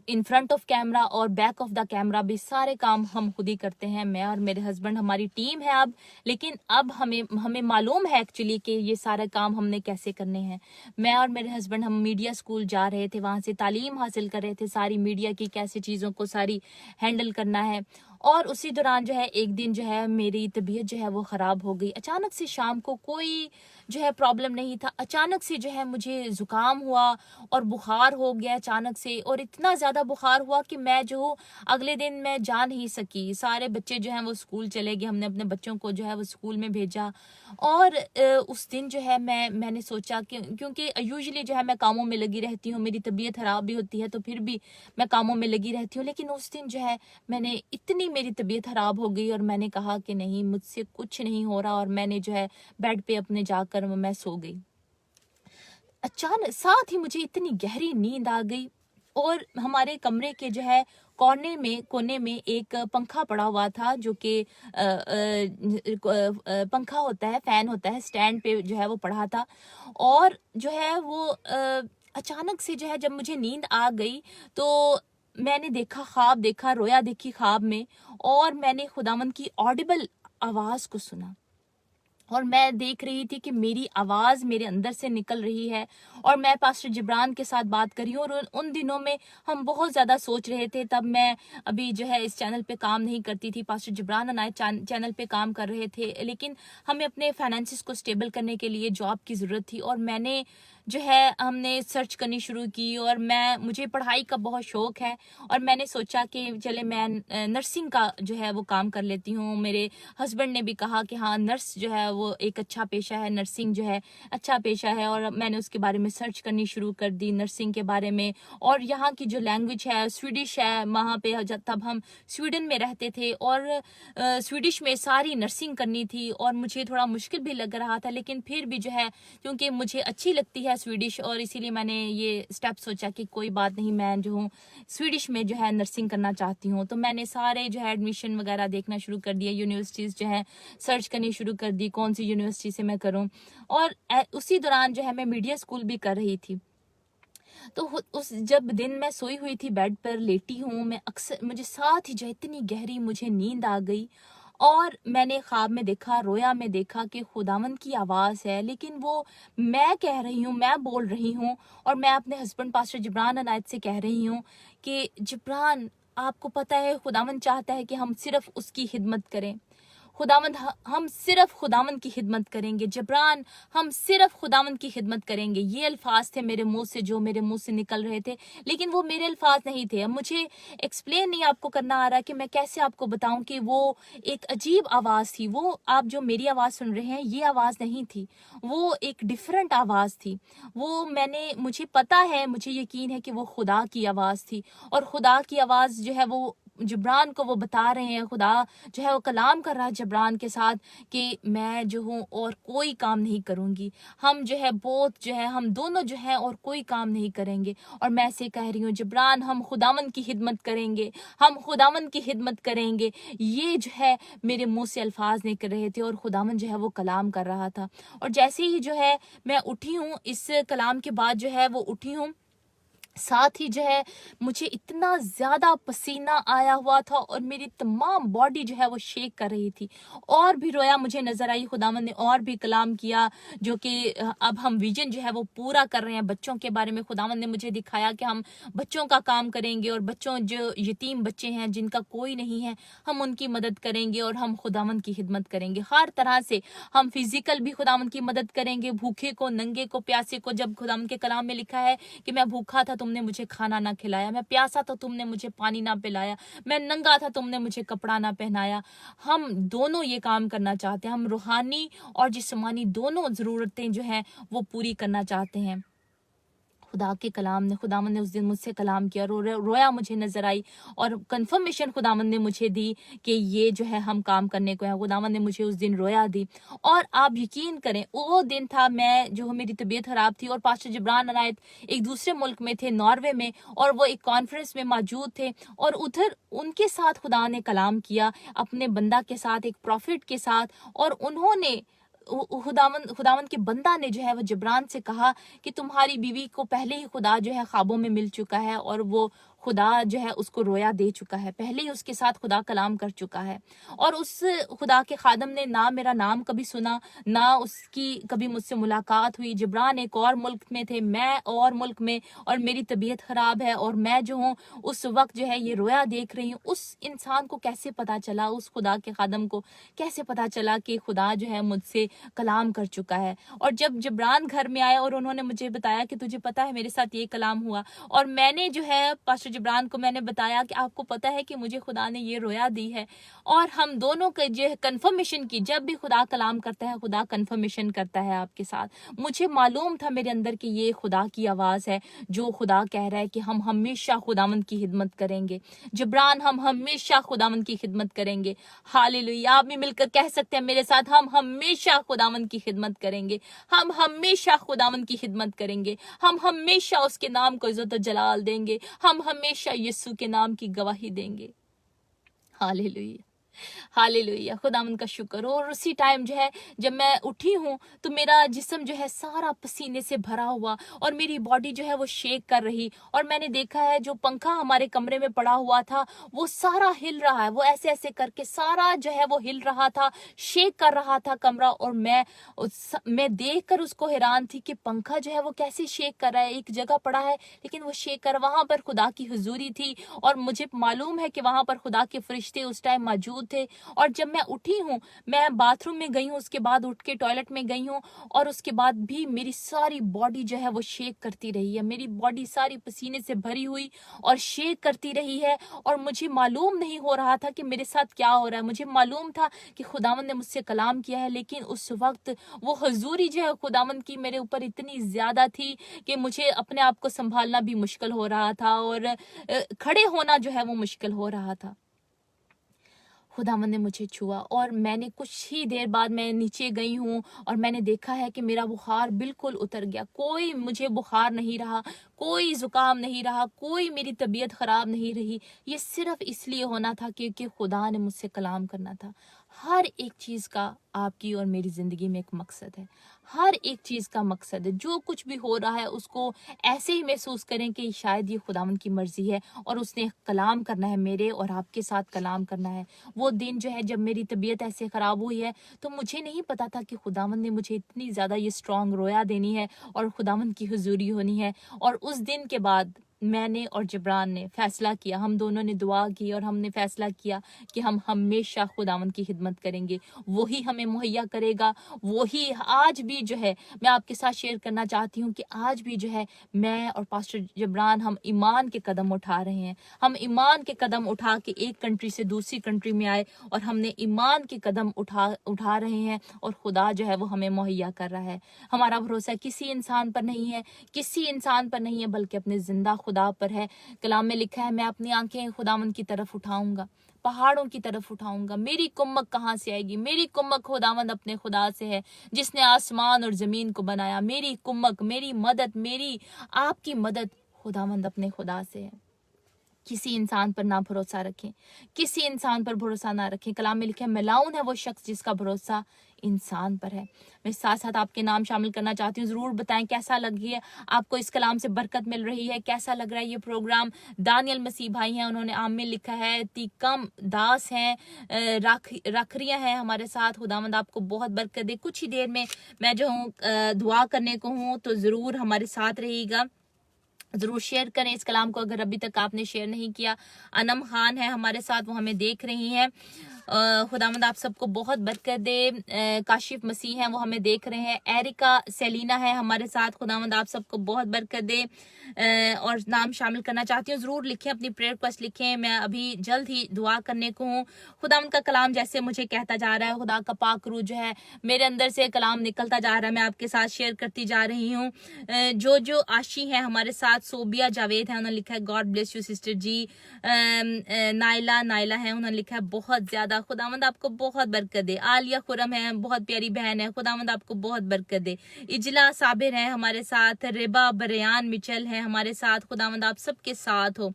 इन फ्रंट ऑफ कैमरा और बैक ऑफ द कैमरा भी सारे काम हम खुद ही करते हैं, मैं और मेरे हस्बैंड, हमारी टीम है अब। लेकिन अब हमें मालूम है एक्चुअली कि ये सारे काम हमने कैसे करने हैं। मैं और मेरे हस्बैंड हम मीडिया स्कूल जा रहे थे, वहां से तालीम हासिल कर रहे थे सारी मीडिया की, कैसे चीज़ों को सारी हैंडल करना है। और उसी दौरान जो है एक दिन जो है मेरी तबीयत जो है वो ख़राब हो गई अचानक से। शाम को कोई जो है प्रॉब्लम नहीं था, अचानक से जो है मुझे ज़ुकाम हुआ और बुखार हो गया अचानक से, और इतना ज़्यादा बुखार हुआ कि मैं जो अगले दिन मैं जा नहीं सकी। सारे बच्चे जो हैं वो स्कूल चले गए, हमने अपने बच्चों को जो है वो स्कूल में भेजा। और उस दिन जो है मैंने सोचा कि क्योंकि यूजुअली जो है मैं कामों में लगी रहती हूँ, मेरी तबीयत ख़राब भी होती है तो फिर भी मैं कामों में लगी रहती हूँ, लेकिन उस दिन जो है मैंने इतनी मेरी तबीयत ख़राब हो गई और मैंने कहा कि नहीं, मुझसे कुछ नहीं हो रहा, और मैंने जो है बेड पे अपने जाकर मैं सो गई। अचानक साथ ही मुझे इतनी गहरी नींद आ गई, और हमारे कमरे के जो है कोने में एक पंखा पड़ा हुआ था, जो कि पंखा होता है, फैन होता है, स्टैंड पे जो है वो पड़ा था। और जो है वो अचानक से जो है जब मुझे नींद आ गई तो मैंने देखा, ख्वाब देखा, रोया देखी ख्वाब में, और मैंने खुदावंद की ऑडिबल आवाज को सुना। और मैं देख रही थी कि मेरी आवाज़ मेरे अंदर से निकल रही है, और मैं पास्टर जिब्रान के साथ बात कर रही हूँ। और उन दिनों में हम बहुत ज़्यादा सोच रहे थे, तब मैं अभी जो है इस चैनल पे काम नहीं करती थी, पास्टर जिब्रान अनायत चैनल पे काम कर रहे थे, लेकिन हमें अपने फाइनेंसिस को स्टेबल करने के लिए जॉब की ज़रूरत थी। और मैंने जो है हमने सर्च करनी शुरू की, और मुझे पढ़ाई का बहुत शौक है, और मैंने सोचा कि चले मैं नर्सिंग का जो है वो काम कर लेती हूँ। मेरे हस्बैंड ने भी कहा कि हाँ, नर्स जो है वो एक अच्छा पेशा है, नर्सिंग जो है अच्छा पेशा है। और मैंने उसके बारे में सर्च करनी शुरू कर दी, नर्सिंग के बारे में। और यहाँ की जो लैंग्वेज है स्वीडिश है, वहाँ पे तब हम स्वीडन में रहते थे, और स्वीडिश में सारी नर्सिंग करनी थी, और मुझे थोड़ा मुश्किल भी लग रहा था, लेकिन फिर भी जो है क्योंकि मुझे अच्छी लगती है स्वीडिश, और इसीलिए मैंने ये स्टेप सोचा कि कोई बात नहीं, मैं जो हूँ स्वीडिश में जो है नर्सिंग करना चाहती हूँ। तो मैंने सारे जो है एडमिशन वगैरह देखना शुरू कर दिया, यूनिवर्सिटीज़ जो है सर्च करनी शुरू कर दी, कौन सी यूनिवर्सिटी से मैं करूँ। और उसी दौरान जो है मैं मीडिया स्कूल भी कर रही थी। तो उस जब दिन मैं सोई हुई थी, बेड पर लेटी हूँ मैं, अक्सर मुझे साथ ही जो इतनी गहरी मुझे नींद आ गई, और मैंने ख्वाब में देखा, रोया में देखा कि खुदावंद की आवाज़ है, लेकिन वो मैं कह रही हूँ, मैं बोल रही हूँ, और मैं अपने हस्बैंड पास्टर जिब्रान अनायत से कह रही हूँ कि जिब्रान, आपको पता है खुदावंद चाहता है कि हम सिर्फ उसकी खिदमत करें। खुदावंद हम सिर्फ खुदावंद की खिदमत करेंगे। जबरान, हम सिर्फ खुदावंद की खिदमत करेंगे। ये अल्फाज थे मेरे मुंह से, जो मेरे मुंह से निकल रहे थे, लेकिन वो मेरे अल्फाज नहीं थे। अब मुझे एक्सप्लेन नहीं आपको करना आ रहा कि मैं कैसे आपको बताऊं कि वो एक अजीब आवाज थी। वो आप जो मेरी आवाज सुन रहे हैं, ये आवाज नहीं थी, वो एक डिफरेंट आवाज थी। वो मुझे पता है, मुझे यकीन है कि वो खुदा की आवाज थी। और खुदा की आवाज जो है वो जबरान को वो बता रहे हैं, खुदा जो है वो कलाम कर रहा है जबरान के साथ कि मैं जो हूँ और कोई काम नहीं करूंगी। हम जो है बोथ जो है, हम दोनों जो है और कोई काम नहीं करेंगे। और मैं से कह रही हूँ जबरान, हम खुदावंद की खिदमत करेंगे, हम खुदावंद की खिदमत करेंगे। ये जो है मेरे मुंह से अल्फाज निकल रहे थे और खुदावंद जो है वो कलाम कर रहा था। और जैसे ही जो है मैं उठी हूँ, इस कलाम के बाद जो है वो उठी हूँ, साथ ही जो है मुझे इतना ज्यादा पसीना आया हुआ था और मेरी तमाम बॉडी जो है वो शेक कर रही थी। और भी रोया मुझे नजर आई, खुदावंद ने और भी कलाम किया, जो कि अब हम विजन जो है वो पूरा कर रहे हैं बच्चों के बारे में। खुदावंद ने मुझे दिखाया कि हम बच्चों का काम करेंगे और बच्चों जो यतीम बच्चे हैं जिनका कोई नहीं है, हम उनकी मदद करेंगे और हम खुदावंद की खिदमत करेंगे हर तरह से। हम फिजिकल भी खुदावंद की मदद करेंगे, भूखे को, नंगे को, प्यासे को। जब खुदावंद के कलाम में लिखा है कि मैं भूखा था, तुमने मुझे खाना ना खिलाया, मैं प्यासा था, तुमने मुझे पानी ना पिलाया, मैं नंगा था, तुमने मुझे कपड़ा ना पहनाया। हम दोनों ये काम करना चाहते हैं। हम रूहानी और जिस्मानी दोनों जरूरतें जो हैं वो पूरी करना चाहते हैं। खुदावंद ने उस दिन मुझसे कलाम किया, रोया मुझे नजर आई और कंफर्मेशन खुदावंद ने मुझे दी कि ये जो है हम काम करने को है। खुदावंद ने मुझे उस दिन रोया दी। और आप यकीन करें, वो दिन था, मैं जो मेरी तबीयत खराब थी और पास्टर जबरान अनायत एक दूसरे मुल्क में थे, नॉर्वे में, और वो एक कॉन्फ्रेंस में मौजूद थे। और उधर उनके साथ खुदा ने कलाम किया, अपने बंदा के साथ, एक प्रॉफिट के साथ। और उन्होंने खुदावंद के बंदा ने जो है वो जबरान से कहा कि तुम्हारी बीवी को पहले ही खुदा जो है ख्वाबों में मिल चुका है और वो खुदा जो है उसको रोया दे चुका है, पहले ही उसके साथ खुदा कलाम कर चुका है। और उस खुदा के खादम ने ना मेरा नाम कभी सुना, ना उसकी कभी मुझसे मुलाकात हुई। जबरान एक और मुल्क में थे, मैं और मुल्क में, और मेरी तबीयत खराब है और मैं जो हूँ उस वक्त जो है ये रोया देख रही हूँ। उस इंसान को कैसे पता चला, उस खुदा के खादम को कैसे पता चला कि खुदा जो है मुझसे कलाम कर चुका है। और जब जबरान घर में आया और उन्होंने मुझे बताया कि तुझे पता है मेरे साथ ये कलाम हुआ, और मैंने जो है पास्टर जबरान को मैंने बताया कि आपको पता है कि मुझे खुदा ने ये रोया दी है। और हम दोनों के जो है कंफर्मेशन की, जब भी खुदा कलाम करता है खुदा कंफर्मेशन करता है आपके साथ। मुझे मालूम था मेरे अंदर कि ये खुदा की आवाज है, जो खुदा कह रहा है कि हम हमेशा खुदावंद की खिदमत करेंगे। जबरान, हम हमेशा खुदावंद की खिदमत करेंगे। हालेलुया। आप भी मिलकर कह सकते हैं मेरे साथ, हम हमेशा खुदावंद की खिदमत करेंगे, हम हमेशा खुदावंद की खिदमत करेंगे, हम हमेशा उसके नाम को इज्जत और जलाल देंगे, हम हमेशा यीशु के नाम की गवाही देंगे। हालेलुया, हालेलुया, खुदावंद का शुक्र। और उसी टाइम जो है जब मैं उठी हूँ तो मेरा जिस्म जो है सारा पसीने से भरा हुआ और मेरी बॉडी जो है वो शेक कर रही। और मैंने देखा है जो पंखा हमारे कमरे में पड़ा हुआ था वो सारा हिल रहा है, वो ऐसे ऐसे करके सारा जो है वो हिल रहा था, शेक कर रहा था कमरा। और मैं देख कर उसको हैरान थी कि पंखा जो है वो कैसे शेक कर रहा है, एक जगह पड़ा है लेकिन वो शेक कर। वहां पर खुदा की हुजूरी थी और मुझे मालूम है कि वहां पर खुदा के फरिश्ते उस टाइम मौजूद थे। और जब मैं उठी हूँ, मैं बाथरूम में गई हूँ, उसके बाद उठ के टॉयलेट में गई हूँ, और उसके बाद भी मेरी सारी बॉडी जो है वो शेक करती रही है। मेरी बॉडी सारी पसीने से भरी हुई और शेक करती रही है। और मुझे मालूम नहीं हो रहा था कि मेरे साथ क्या हो रहा है। मुझे मालूम था कि खुदावंद ने मुझसे कलाम किया है, लेकिन उस वक्त वो हजूरी जो है खुदावंद की मेरे ऊपर इतनी ज्यादा थी कि मुझे अपने आप को संभालना भी मुश्किल हो रहा था और खड़े होना जो है वो मुश्किल हो रहा था। खुदावंद ने मुझे छुआ और मैंने कुछ ही देर बाद मैं नीचे गई हूँ और मैंने देखा है कि मेरा बुखार बिल्कुल उतर गया। कोई मुझे बुखार नहीं रहा, कोई जुकाम नहीं रहा, कोई मेरी तबीयत खराब नहीं रही। ये सिर्फ इसलिए होना था क्योंकि खुदा ने मुझसे कलाम करना था। हर एक चीज का आपकी और मेरी जिंदगी में एक मकसद है, हर एक चीज का मकसद है। जो कुछ भी हो रहा है उसको ऐसे ही महसूस करें कि शायद ये खुदावंद की मर्जी है और उसने कलाम करना है, मेरे और आपके साथ कलाम करना है। वो दिन जो है जब मेरी तबीयत ऐसे खराब हुई है तो मुझे नहीं पता था कि खुदावंद ने मुझे इतनी ज्यादा ये स्ट्रॉन्ग रोया देनी है और खुदावंद की हुजूरी होनी है। और उस दिन के बाद मैंने और जिब्रान ने फैसला किया, हम दोनों ने दुआ की और हमने फैसला किया कि हम हमेशा खुदावंद की खिदमत करेंगे। वही हमें मुहैया करेगा, वही आज भी जो है मैं आपके साथ शेयर करना चाहती हूँ कि आज भी जो है मैं और पास्टर जिब्रान हम ईमान के कदम उठा रहे हैं। हम ईमान के कदम उठा के एक कंट्री से दूसरी कंट्री में आए और हमने ईमान के कदम उठा रहे हैं और खुदा जो है वो हमें मुहैया कर रहा है। हमारा भरोसा किसी इंसान पर नहीं है, किसी इंसान पर नहीं है, बल्कि अपने जिंदा खुदा पर है। कलाम में लिखा है, मैं अपनी आंखें खुदावंद की तरफ उठाऊंगा, पहाड़ों की तरफ उठाऊंगा, मेरी कुम्मक कहाँ से आएगी? मेरी कुम्मक खुदावंद अपने खुदा से है जिसने आसमान और जमीन को बनाया। मेरी कुम्मक, मेरी मदद, मेरी आपकी मदद खुदावंद अपने खुदा से है। किसी इंसान पर ना भरोसा रखें, किसी इंसान पर भरोसा ना रखें। कलाम में लिखा है, मलाउन है वो शख्स जिसका भरोसा इंसान पर है। मैं साथ साथ आपके नाम शामिल करना चाहती हूँ। जरूर बताएं कैसा लगी है आपको, इस कलाम से बरकत मिल रही है, कैसा लग रहा है ये प्रोग्राम। दानियल मसीह भाई हैं, उन्होंने आम में लिखा है। तीकम दास हैं, रखरियां हैं हमारे साथ। खुदावंद आपको बहुत बरकत दे। कुछ ही देर में मैं जो हूँ दुआ करने को हूँ, तो जरूर हमारे साथ रहिएगा, जरूर शेयर करें इस कलाम को अगर अभी तक आपने शेयर नहीं किया। अनम खान है हमारे साथ, वो हमें देख रही हैं। खुदावंद आप सबको बहुत बरकत दे। काशिफ मसीह हैं, वो हमें देख रहे हैं। एरिका सेलिना है हमारे साथ, खुदावंद आप सबको बहुत बरकत दे। और नाम शामिल करना चाहती हूँ, जरूर लिखें, अपनी प्रेयर रिक्वेस्ट लिखें। मैं अभी जल्द ही दुआ करने को हूँ। खुदावंद का कलाम जैसे मुझे कहता जा रहा है, खुदा का पाक रूह जो है मेरे अंदर से कलाम निकलता जा रहा है, मैं आपके साथ शेयर करती जा रही हूँ। जो आशी है हमारे साथ, सोबिया जावेद है, उन्होंने लिखा है God bless you sister ji. Naila है, उन्होंने लिखा है बहुत ज्यादा खुदावंद आपको बहुत बरकत दे। आलिया खुरम है, बहुत प्यारी बहन है, खुदावंद आपको बहुत बरकत दे। इजला साबिर है हमारे साथ। रेबा बरियान मिचल है हमारे साथ, खुदावंद आप सबके साथ हो।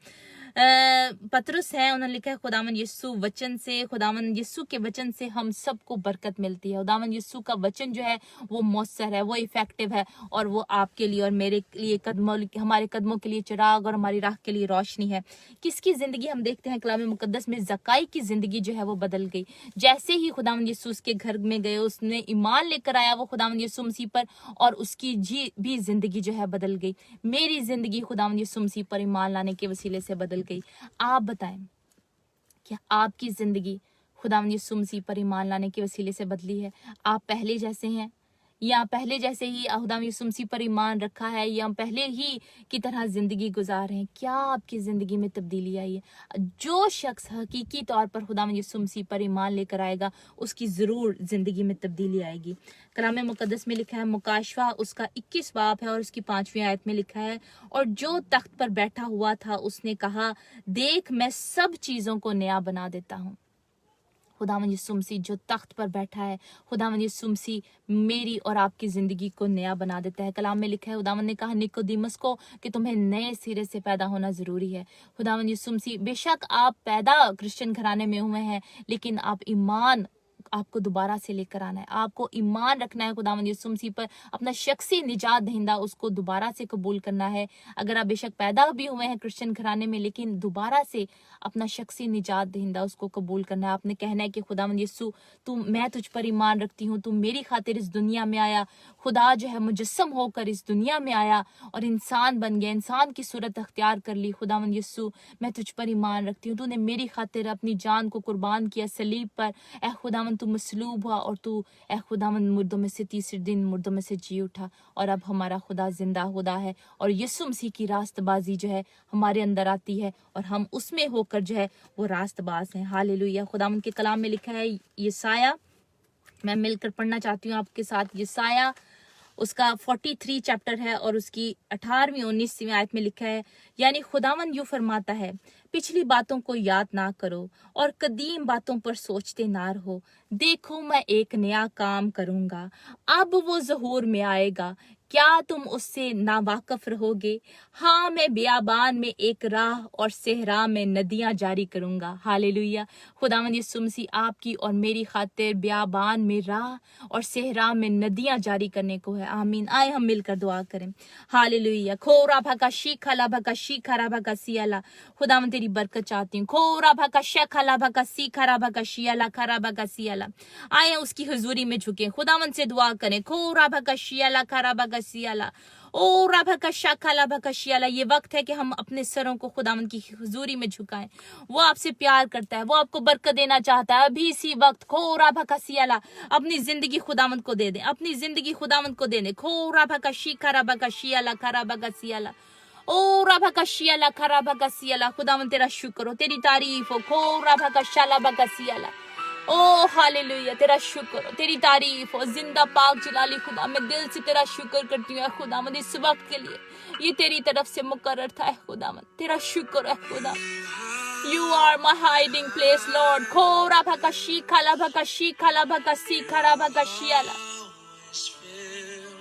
पतरुस है, उन्होंने लिखा है खुदावंद यीशु वचन से, खुदावंद यीशु के वचन से हम सबको बरकत मिलती है। खुदावंद यीशु का वचन जो है वो मौसर है, वो इफेक्टिव है, और वो आपके लिए और मेरे लिए हमारे कदमों के लिए चिराग और हमारी राह के लिए रोशनी है। किसकी जिंदगी हम देखते हैं कलाम मुकद्दस में, जकाई की जिंदगी जो है वो बदल गई। जैसे ही खुदावंद यीशु उसके घर में गए, उसने ईमान लेकर आया वो खुदावंद यीशु मसीह पर, और उसकी भी जिंदगी जो है बदल गई। मेरी जिंदगी खुदावंद यीशु मसीह पर ईमान लाने के वसीले से बदल गई। आप बताएं, क्या आपकी जिंदगी खुदावंद यीशु मसीह पर ईमान लाने के वसीले से बदली है? आप पहले जैसे हैं, या पहले जैसे ही खुदावंद यीशु मसीह पर ईमान रखा है, या पहले ही की तरह जिंदगी गुजार रहे हैं? क्या आपकी जिंदगी में तब्दीली आई है? जो शख्स हकीकी तौर पर खुदावंद यीशु मसीह पर ईमान लेकर आएगा, उसकी जरूर जिंदगी में तब्दीली आएगी। कलाम मुकद्दस में लिखा है, मुकाशवा उसका 21 बाब है और उसकी 5वीं आयत में लिखा है, और जो तख्त पर बैठा हुआ था उसने कहा, देख मैं सब चीजों को नया बना देता हूँ। खुदावंद यीशु मसीह जो तख्त पर बैठा है, खुदावंद यीशु मसीह मेरी और आपकी जिंदगी को नया बना देता है। कलाम में लिखा है, खुदावंद ने कहा निकोदेमुस को कि तुम्हें नए सिरे से पैदा होना जरूरी है। खुदावंद यीशु मसीह, बेशक आप पैदा क्रिश्चियन घराने में हुए हैं, लेकिन आप ईमान आपको दोबारा से लेकर आना है। आपको ईमान रखना है खुदावंद यीशु मसीह पर, अपना शख्सी निजात दहिंदा उसको दोबारा से कबूल करना है। अगर आप बेशक पैदा भी हुए हैं क्रिश्चियन घराने में, लेकिन दोबारा से अपना शख्सी निजात दहिंदा उसको कबूल करना है। आपने कहना है कि खुदावंद यीशु, मैं तुझ पर ईमान रखती हूँ, तू मेरी खातिर इस दुनिया में आया। खुदा जो है मुजस्सम होकर इस दुनिया में आया और इंसान बन गया, इंसान की सूरत अख्तियार कर ली। खुदावंद यीशु, मैं तुझ पर ईमान रखती हूँ, तूने मेरी खातिर अपनी जान को कुर्बान किया सलीब पर। ए खुदावंद, तू मसलूब हुआ और तू ए खुदावंद मुर्दों में से तीसरे दिन मुर्दों में से जी उठा, और अब हमारा खुदा जिंदा खुदा है, और यीशु मसीह की रास्तबाजी जो है हमारे अंदर आती है, और हम उसमें होकर जो है वो रास्तबाज हैं। हालेलुया। खुदावंद के कलाम में लिखा है, यसाया, मैं मिलकर पढ़ना चाहती हूँ आपके साथ। यसाया उसका 43 चैप्टर है और उसकी 18वीं 19वीं आयत में लिखा है, यानी खुदावंद यूं फरमाता है, पिछली बातों को याद ना करो और कदीम बातों पर सोचते ना रहो। देखो मैं एक नया काम करूंगा, अब वो ज़हूर में आएगा, क्या तुम उससे नावाकिफ रहोगे? हाँ, मैं बियाबान में एक राह और सहरा में नदियां जारी करूंगा। हालेलुया। खुदावंद यीशु मसीह आपकी और मेरी खातिर बियाबान में राह और सहरा में नदियां जारी करने को है। आमीन। आए हम मिलकर दुआ करें। हालेलुया। खोरा भका शीखला भका शीखरा भका सियाला, खुदावंद तेरी बरकत चाहती हूँ। खोरा भका शखला भका सीखरा भका शियाला खरा भका सियाला। आए उसकी हुजूरी में झुके, खुदावंद से दुआ करें। खोरा भका शियाला खरा भका भगसियाला। ओ राभकशाखाला भगशियाला। ये वक्त है कि हम अपने सरों को खुदावंद की हुजूरी में झुकाएं। वो आपसे प्यार करता है, वो आपको बरकत देना चाहता है। अभी इसी वक्त खो राभकसियाला अपनी जिंदगी खुदावंद को दे दें, अपनी जिंदगी खुदावंद को दे दें। खो राभकशी खरा भगशियाला खरा भगसियाला। ओ राभकशियाला खरा भगसियाला। खुदावंद तेरा शुक्र हो, तेरी तारीफ हो। खो राभकशाला भगसियाला। ओ हालेलुया, तेरा शुक्र हो, तेरी तारीफ हो। जिंदा पाक जलाली खुदा, मैं दिल से तेरा शुक्र करती हूँ खुदावंद इस वक्त के लिए। ये तेरी तरफ से मुकर्रर था खुदावंद, तेरा शुक्र है खुदा। You are my hiding place, Lord. Khora bhakashi khala bhakasi khara bhakashiala.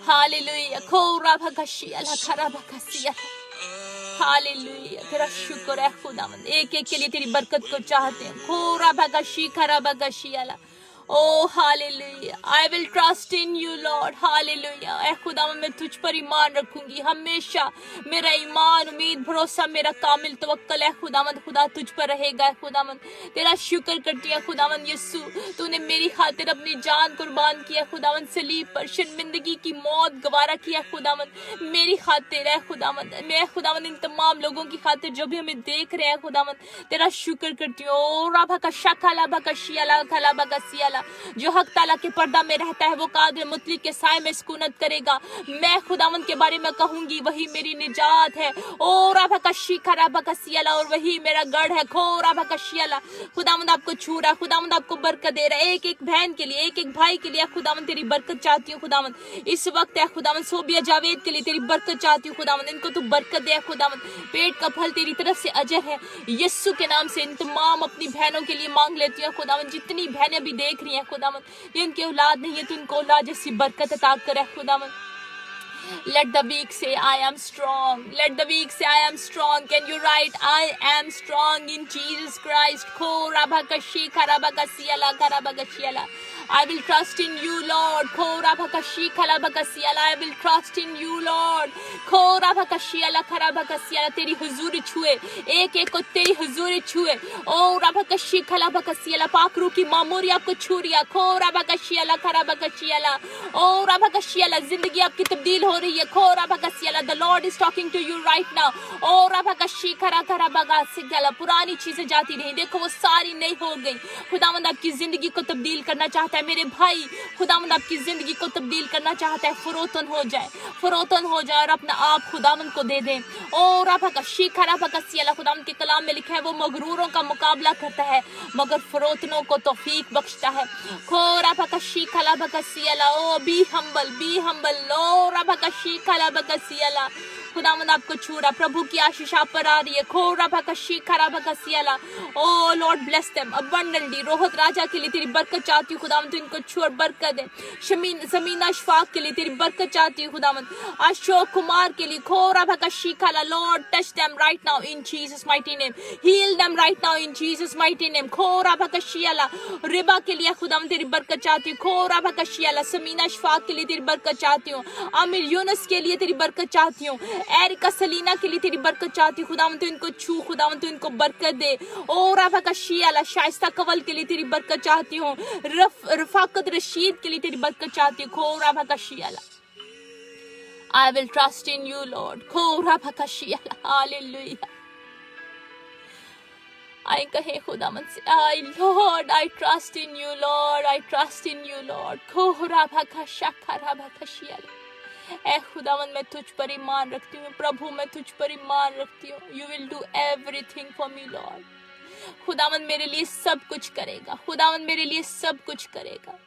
Hallelujah. Khora bhakashi ala khara bhakasiala. Hallelujah, तेरा शुक्र है खुदावंद। एक एक के लिए तेरी बरकत को चाहते हैं। खोरा भगशी खरा भगशियाला। O hallelujah, I will trust in you Lord. Hallelujah, ऐ खुदावंद मैं तुझ पर ईमान रखूंगी हमेशा। मेरा ईमान, उम्मीद, भरोसा, मेरा कामिल तवक्कल है खुदावंद, खुदा तुझ पर रहेगा खुदावंद। तेरा शुक्र करती है खुदावंद यीशु, तूने मेरी खातिर अपनी जान कुर्बान किया खुदावंद। सलीब पर शर्मिंदगी की मौत गवारा किया खुदावंद मेरी खातिर है खुदावंद। मैं खुदावंद इन तमाम लोगों की खातिर जो भी हमें देख रहे हैं खुदावंद, तेरा शुक्र करती हूँ। ओ राभा का शकाला भगशियाला खला भगसियाला। जो हक ताला के पर्दा में रहता है वो कादिर मुतली के साए में सुकूनत करेगा। मैं खुदावंद के बारे में कहूंगी वही मेरी निजात है। ओ राभा का शिखरा भगसियाला, और वही मेरा गढ़ है। खो राभा का शियाला। खुदावंद आपको छू रहा, खुदावंद आपको बरकत दे रहा है। एक एक बहन के लिए, एक एक भाई के लिए खुदावंद तेरी बरकत चाहती हूँ खुदावंद। इस वक्त है खुदावंद सोबिया जावेद के लिए तेरी बरकत चाहती हूँ खुदावंद। इनको तू बरकत दे खुदावंद। पेट का फल तेरी तरफ से अजर है। यीशु के नाम से इन तमाम अपनी बहनों के लिए मांग लेती हूँ खुदावंद। जितनी बहनें अभी देख रही हैं खुदावंद, जिनकी औलाद नहीं है, तो उनको औलाद जैसी बरकत अता करे खुदावंद। Let the weak say I am strong. Let the weak say I am strong. Can you write I am strong in Jesus Christ? Ko rabakashi karabakasiala karabakashiala. I will trust in you, Lord. Ko rabakashi karabakasiala. I will trust in you, Lord. Ko rabakashiala karabakasiala. तेरी हुजूरी छुए, एक एक को तेरी हुजूरी छुए। ओ rabakashi karabakasiala. पाकरू की मामूरी आपको छू रही है। Ko rabakashiala karabakashiala. ओ rabakashiala, जिंदगी आपकी तब्दील हो रही है। खोरा भगसियाला, the Lord is talking to you right now. ओ राभकशी खरा खरा भगसियाला। पुरानी चीजें जाती नहीं, देखो वो सारी नई हो गई। खुदावंद आपकी जिंदगी को तब्दील करना चाहता है मेरे भाई। खुदावंद आपकी जिंदगी को तब्दील करना चाहता है। फरोतन हो जाए, फरोतन हो जाए और अपना आप खुदावंद को दे दें। ओ राभकशी खरा भगसियाला। खुदावंद के कलाम में लिखा है वो मगरूरों का मुकाबला करता है मगर फरोतनों को तौफीक बख्शता है। खोरा भगशी खला भगसियाला। O be humble. ओ राभकशी खला भगसियाला। खुदावंद आपको छू रहा, प्रभु की आशीष आप पर आ रही है। खोरा भगशी खरा भगसियाला। ओ लॉर्ड ब्लेस देम अबंडेंटली। रोहत राजा के लिए तेरी बरकत चाहती हूँ खुदावंद, तू इनको छू और बरकत दे। समीना शफाक के लिए तेरी बरकत चाहती हूँ खुदावंद। अशोक कुमार के लिए खोरा भगशी खला। Lord touch them right now in Jesus mighty name. Heal them right now in Jesus mighty name. खोरा भगशियाला। रिबा के लिए खुदावंद तेरी बरकत चाहती हूँ। खोरा भगशियाला। समीना शफाक के लिए तेरी बरकत चाहती हूँ। आमिर यूनुस के लिए तेरी बरकत चाहती हूँ। एरिका सलीना के लिए तेरी बरकत चाहती हूँ खुदावंद, तू इनको छू खुदावंद, तू इनको बरकत दे। ओ राभकशियाला। शाइस्ता कवल के लिए तेरी बरकत चाहती हूँ। रफाकत रशीद के लिए तेरी बरकत चाहती हूँ। खो राभकशियाला। I will trust in you, Lord. खो राभकशियाला। हालेलुया। आई कहे खुदावंद से, I Lord I trust in you Lord, I trust in you Lord. खो राभकशा राभकशियाला। ऐ खुदावंद मैं तुझ पर ईमान रखती हूँ प्रभु, मैं तुझ पर ईमान रखती हूँ। You will do everything for me Lord. खुदावंद मेरे लिए सब कुछ करेगा, खुदावंद मेरे लिए सब कुछ करेगा।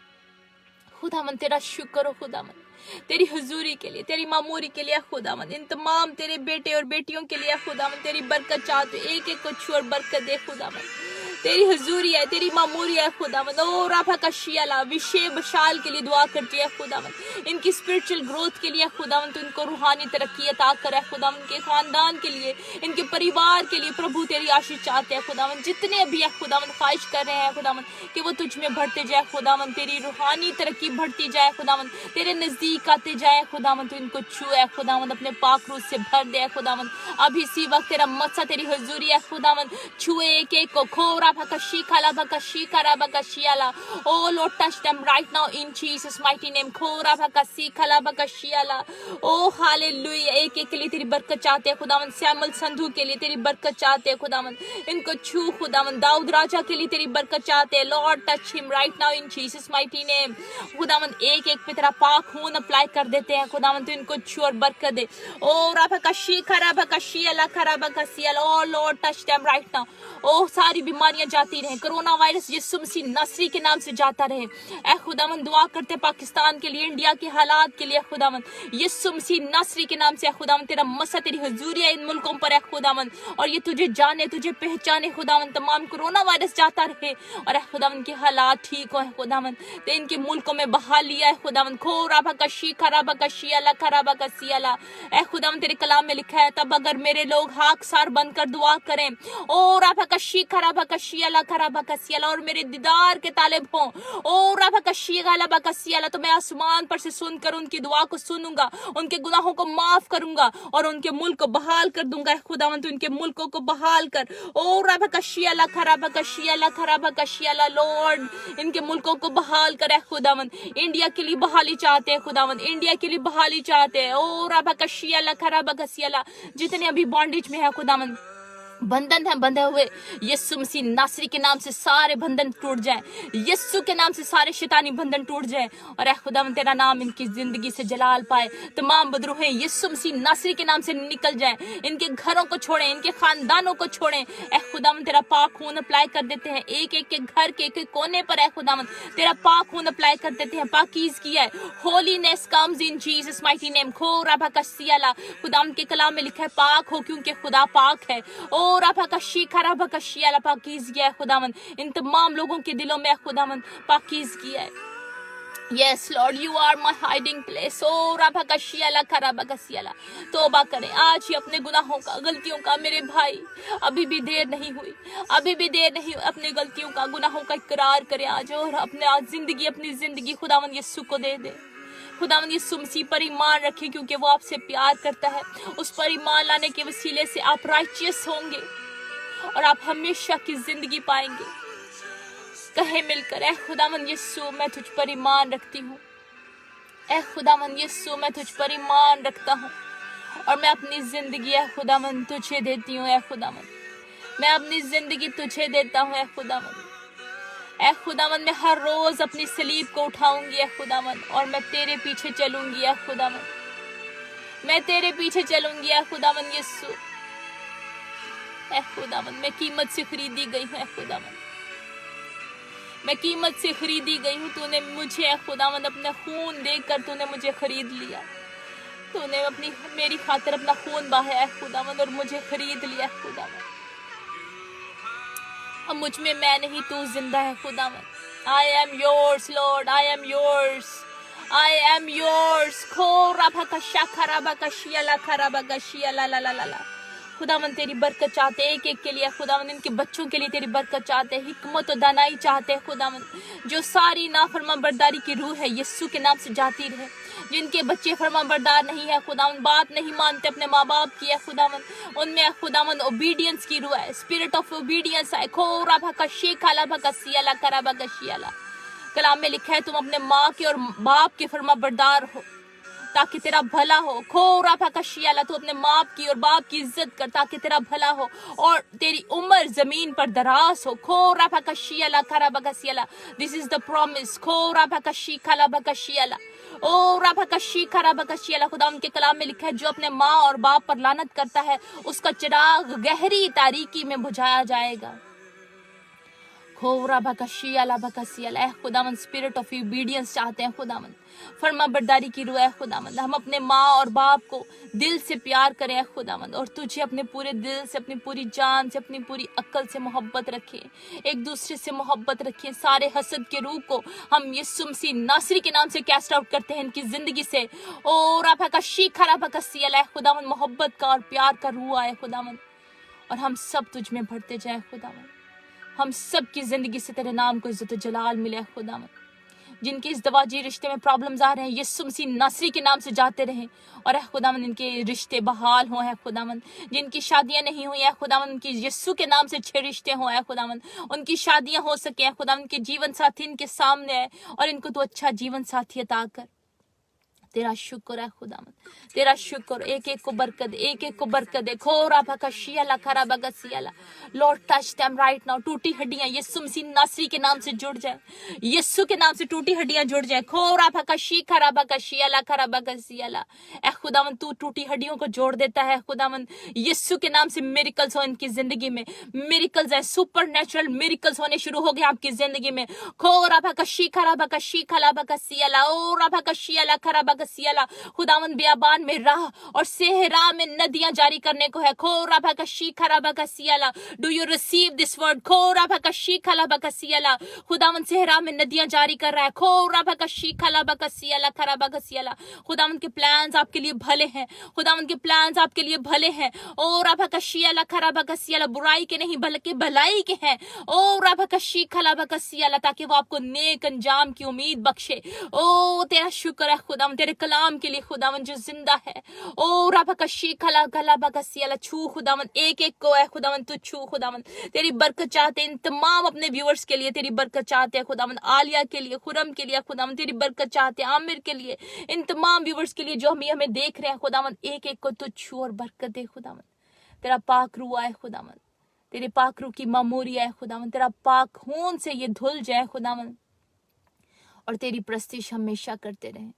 खुदावंद तेरा शुक्र हो खुदावंद, तेरी हुजूरी के लिए, तेरी मामूरी के लिए खुदावंद। इन तमाम तेरे बेटे और बेटियों के लिए खुदावंद तेरी बरकत चाहते, एक एक को छू और बरकत दे खुदावंद। तेरी हुजूरी है, तेरी मामूरी है खुदावंद। ओ राभकशियाला। विशे बशाल के लिए दुआ करती है खुदावंद, इनकी स्पिरिचुअल ग्रोथ के लिए खुदावंद, तो इनको रूहानी तरक्की अता करे खुदावंद। के खानदान के लिए, इनके परिवार के लिए प्रभु तेरी आशीष चाहते हैं खुदावंद। जितने अभी है खुदावंद ख्वाहिश कर रहे हैं खुदावंद कि वो तुझ में बढ़ते जाए खुदावंद, तेरी रूहानी तरक्की बढ़ती जाए खुदावंद, तेरे नजदीक आते जाए खुदावंद, तो इनको छुए खुदावंद, अपने पाक रूह से भर दे खुदावंद, अभी इसी वक्त तेरा मस्सा तेरी हुजूरी है खुदावन छुए एक एक को खोरा भकशी खाला भकशी करा भकशियाला O Lord touch them right now in Jesus mighty name खोरा भकशी खाला भकशियाला ओ हालेलुया एक एक के लिए तेरी बरकत चाहते हैं खुदावन सैमुअल संधू के लिए तेरी बरकत चाहते हैं खुदावन इनको छू खुदावन दाऊद राजा के लिए तेरी बरकत चाहते हैं Lord touch him right now in Jesus mighty name खुदावन एक एक पे तेरा पाक खून अप्लाई कर देते हैं खुदावन तो इनको छू और बरकत दे ओ राभकशी खराबकशियाला खराबकशियाला O Lord touch them right now ओ सारी बीमारियां जाती रहे कोरोना वायरस यीशु मसीह नसरी के नाम से जाता रहे ए खुदावन दुआ करते पाकिस्तान के लिए इंडिया के हालात के लिए खुदावन यीशु मसीह नसरी के नाम से खुदावन तेरा मसा तेरी हुजूरी है इन मुल्कों पर है खुदावन और ये तुझे जाने तुझे पहचाने खुदावन तमाम कोरोना वायरस जाता रहे और खुदावन के हालात ठीक हो खुदावन तो इनके मुल्कों में बहाली है खुदावन खो राभकशी खराबकशियाला खराबकशियाला ए खुदावन तेरे कलाम में लिखा है तब अगर मेरे लोग हाक सार बनकर दुआ करें ओ राभकशी खराबकशियाला खराबकशियाला और मेरे दीदार के तालिब हों ओ राभकशी खराबकशियाला तो मैं आसमान पर से सुनकर उनकी दुआ को सुनूंगा उनके गुनाहों को माफ करूंगा और उनके मुल्क को बहाल कर दूंगा खुदावन तो उनके मुल्कों को बहाल कर ओ राभकशियाला खराबकशियाला खराबकशियाला लॉर्ड इनके मुल्कों को बहाल कर खुदावन इंडिया के लिए बहाली चाहते हैं खुदावन इंडिया के लिए बहाली चाहते हैं ओ राभकशियाला खराबकशियाला जितने अभी बॉन्डेज में है खुदावन बंधन है बंधे हुए यीशु मसीह नासरी के नाम से सारे बंधन टूट जाए यीशु के नाम से सारे शैतानी बंधन टूट जाए और खुदावन तेरा नाम इनकी जिंदगी से जलाल पाए तमाम बदरूहें यीशु मसीह नासरी के नाम से निकल जाए इनके घरों को छोड़ें इनके खानदानों को छोड़ें खुदावन तेरा पाक खून अप्लाई कर देते हैं एक एक के घर के एक कोने पर खुदावन तेरा पाक खून अप्लाई कर देते हैं पाकीज़ किया है holiness comes in Jesus mighty name खो राभकशियाला खुदावन के कलाम में लिखा है पाक हो क्योंकि खुदा पाक है ओ राभकशी खराबकशियाला पाकीज़गी है खुदावन इन तमाम लोगों के दिलों में खुदावन पाकीज़गी है Yes Lord you are my hiding place ओ राभकशियाला खराबकशियाला तौबा करें आज ही अपने गुनाहों का गलतियों का मेरे भाई अभी भी देर नहीं हुई अभी भी देर नहीं हुई अपने गलतियों का गुनाहों का इकरार करें आज और अपनी जिंदगी खुदावन यीशु को दे दे खुदावन यीशु मसीह पर ईमान रखें क्योंकि वो आपसे प्यार करता है उस पर ईमान लाने के वसीले से आप राइचियस होंगे और आप हमेशा की जिंदगी पाएंगे कहे मिलकर ए खुदावन यीशु मैं तुझ पर ईमान रखती हूँ ए खुदावन यीशु मैं तुझ पर ईमान रखता हूँ और मैं अपनी जिंदगी ए खुदावन तुझे देती हूँ ए खुदावन मैं अपनी जिंदगी तुझे देता हूँ ए खुदावन ए खुदावन मैं हर रोज अपनी सलीब को उठाऊंगी ए खुदावन और मैं तेरे पीछे चलूंगी ए खुदावन मैं तेरे पीछे चलूंगी ए खुदावन यीशु ए खुदावन मैं कीमत से खरीदी गई हूँ ए खुदावन मैं कीमत से खरीदी गई हूँ तूने मुझे ए खुदावन अपना खून देकर तूने मुझे खरीद लिया तूने अपनी मेरी खातिर अपना खून बहाया ए खुदावन और मुझे खरीद लिया खुदावन अब मुझ में मैं नहीं तू जिंदा है खुदावन I am yours Lord I am yours I am yours खो राभकशा खराबकशियाला खराबकशियाला ला ला ला ला खुदावन तेरी बरकत चाहते एक एक के लिए खुदावन इनके बच्चों के लिए तेरी बरकत चाहते हिकमत और दानाई चाहते खुदावन जो सारी नाफरमान बरदारी की रूह है यीशु के नाम से जाती रहे जिनके बच्चे फरमान बरदार नहीं है खुदावन बात नहीं मानते अपने माँ बाप की है खुदावन उनमें खुदावन ओबीडियंस की रूह है स्पिरिट ऑफ ओबीडियंस है खो राभकशी खाला भकसियाला कराबकशियाला कलाम में लिखा है तुम अपने माँ के और बाप के फरमा बरदार हो ताकि तेरा भला हो खो राभकशियाला तू अपने माँ की और बाप की इज्जत कर ताकि तेरा भला हो और तेरी उम्र जमीन पर दराज हो खो राभकशियाला कराबकशियाला दिस इज द प्रॉमिस खो राभकशी खाला भकशियाला ओ राभकशी खराबकशियाला खुदा उनके कलाम में लिखा है जो अपने माँ और बाप पर लानत करता है उसका चिराग गहरी तारीकी में बुझाया जाएगा खोरा भकशियाला भकसियाला खुदावन स्पिरिट ऑफ ओबीडियंस चाहते हैं खुदावन फरमा बरदारी की रूह है खुदावन हम अपने माँ और बाप को दिल से प्यार करें खुदावन और तुझे अपने पूरे दिल से अपनी पूरी जान से अपनी पूरी अक्ल से मोहब्बत रखें एक दूसरे से मोहब्बत रखें सारे हसद के रूह को हम यीशु मसीह नासरी के नाम से कैस्ट आउट करते हैं इनकी जिंदगी से ओ राभकशी खराबकसियाला खुदावन मोहब्बत का और प्यार का रूह आए खुदावन और हम सब तुझ में बढ़ते जाए खुदावन हम सब की जिंदगी से तेरे नाम को इज्जत जलाल मिले खुदावन जिनके इस दवाजी रिश्ते में प्रॉब्लम्स आ रहे हैं, यीशु मसीह नासरी के नाम से जाते रहे और खुदावन इनके रिश्ते बहाल हो। है खुदावन, जिनकी शादियां नहीं हुई है खुदावन, उनकी यीशु के नाम से अच्छे रिश्ते हो। है खुदावन, उनकी शादियां हो सके। खुदावन, उनके जीवन साथी इनके सामने है और इनको तो अच्छा जीवन साथी अता कर। तेरा शुक्र है खुदावन, तेरा शुक्र। एक एक को बरकत, एक एक को बरकत दे। खोरा भका शियाला खरा भका सियाला, Lord touch them right now. टूटी हड्डियां यीशु मसीह नासरी के नाम से जुड़ जाए, यीशु के नाम से टूटी हड्डियां जुड़ जाए। खोरा भका शी खरा भका शियाला खरा भका सियाला। ए खुदावन, तू टूटी हड्डियों को जोड़ देता है खुदावन। यीशु के नाम से मिरेकल्स हो इनकी जिंदगी में, मिरेकल्स है, सुपर नेचुरल मिरेकल्स होने शुरू हो गए आपकी जिंदगी में। खोरा भका शी खरा भका शी खला भका सियाला, ओ रा भका शियाला खरा भका सियाला। खुदावन, बियाबान में राह और सेहरा में नदियां जारी करने को है। खोरा भका शी खरा भका सियाला। Do you receive this word? खोरा भका शी खला भका सियाला। खुदावन सेहरा में नदियां जारी कर रहा है। खोरा भका शी खला भका सियाला खरा भका सियाला। खुदावन के प्लान्स आपके लिए भले हैं, खुदावन के प्लान्स आपके लिए भले हैं। ओ रा भका शियाला खरा भका सियाला, बुराई के नहीं बल्कि भलाई के हैं। ओ रा भका शी खला भका सियाला, ताकि वो आपको नेक अंजाम की उम्मीद बख्शे। ओ तेरा शुक्र है खुदावन, तेरे कलाम के लिए खुदावन जो जिंदा है। ओ रा भका शी खला गला भका सियाला, छू खुदावन एक एक को है खुदावन, तू छू खुदावन। तेरी बरकत चाहते हैं इन तमाम अपने व्यूअर्स के लिए, तेरी बरकत चाहते हैं खुदावन। आलिया के लिए, खुरम के लिए खुदावन तेरी बरकत चाहते हैं। आमिर के लिए, इन तमाम व्यूअर्स के लिए जो हमें देख रहे हैं खुदावन, एक एक को तू छू और बरकत दे खुदावन। तेरा पाक रूह है खुदावन, तेरे पाक रूह की मामूरी है खुदावन। तेरा पाक खून से ये धुल जाए खुदावन और तेरी प्रस्तिश हमेशा करते रहे।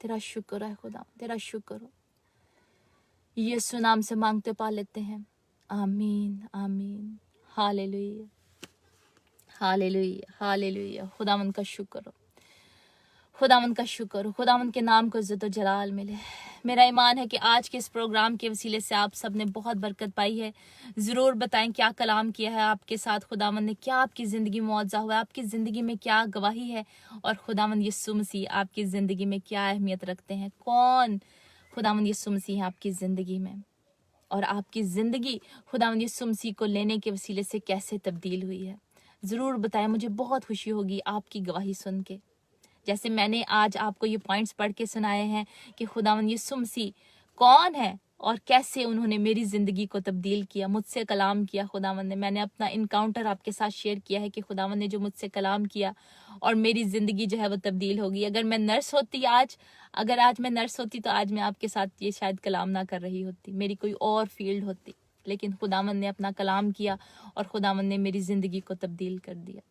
तेरा शुक्र है खुदा, तेरा शुक्र हो। यीशु नाम से मांगते पा लेते हैं, आमीन आमीन। Hallelujah hallelujah hallelujah. खुदावन का शुक्र हो, खुदावन का शुक्र हो। खुदावन के नाम को इज्जत और जलाल मिले। मेरा ईमान है कि आज के इस प्रोग्राम के वसीले से आप सब ने बहुत बरकत पाई है। ज़रूर बताएं क्या कलाम किया है आपके साथ खुदावन ने, क्या आपकी ज़िंदगी में मुआवजा हुआ है, आपकी ज़िंदगी में क्या गवाही है, और खुदावन यीशु मसीह आपकी ज़िंदगी में क्या अहमियत रखते हैं। कौन खुदावन यीशु मसीह है आपकी ज़िंदगी में, और आपकी ज़िंदगी खुदावन यीशु मसीह को लेने के वसीले से कैसे तब्दील हुई है। ज़रूर बताएं, मुझे बहुत खुशी होगी आपकी गवाही सुन के। जैसे मैंने आज आपको ये पॉइंट्स पढ़ के सुनाए हैं कि खुदावन यीशु मसीह कौन है और कैसे उन्होंने मेरी ज़िंदगी को तब्दील किया, मुझसे कलाम किया खुदावन ने। मैंने अपना इनकाउंटर आपके साथ शेयर किया है कि खुदावन ने जो मुझसे कलाम किया और मेरी ज़िंदगी जो है वो तब्दील होगी। अगर मैं नर्स होती आज, अगर आज मैं नर्स होती तो आज मैं आपके साथ ये शायद कलाम ना कर रही होती, मेरी कोई और फील्ड होती। लेकिन खुदावन ने अपना कलाम किया और खुदावन ने मेरी ज़िंदगी को तब्दील कर दिया।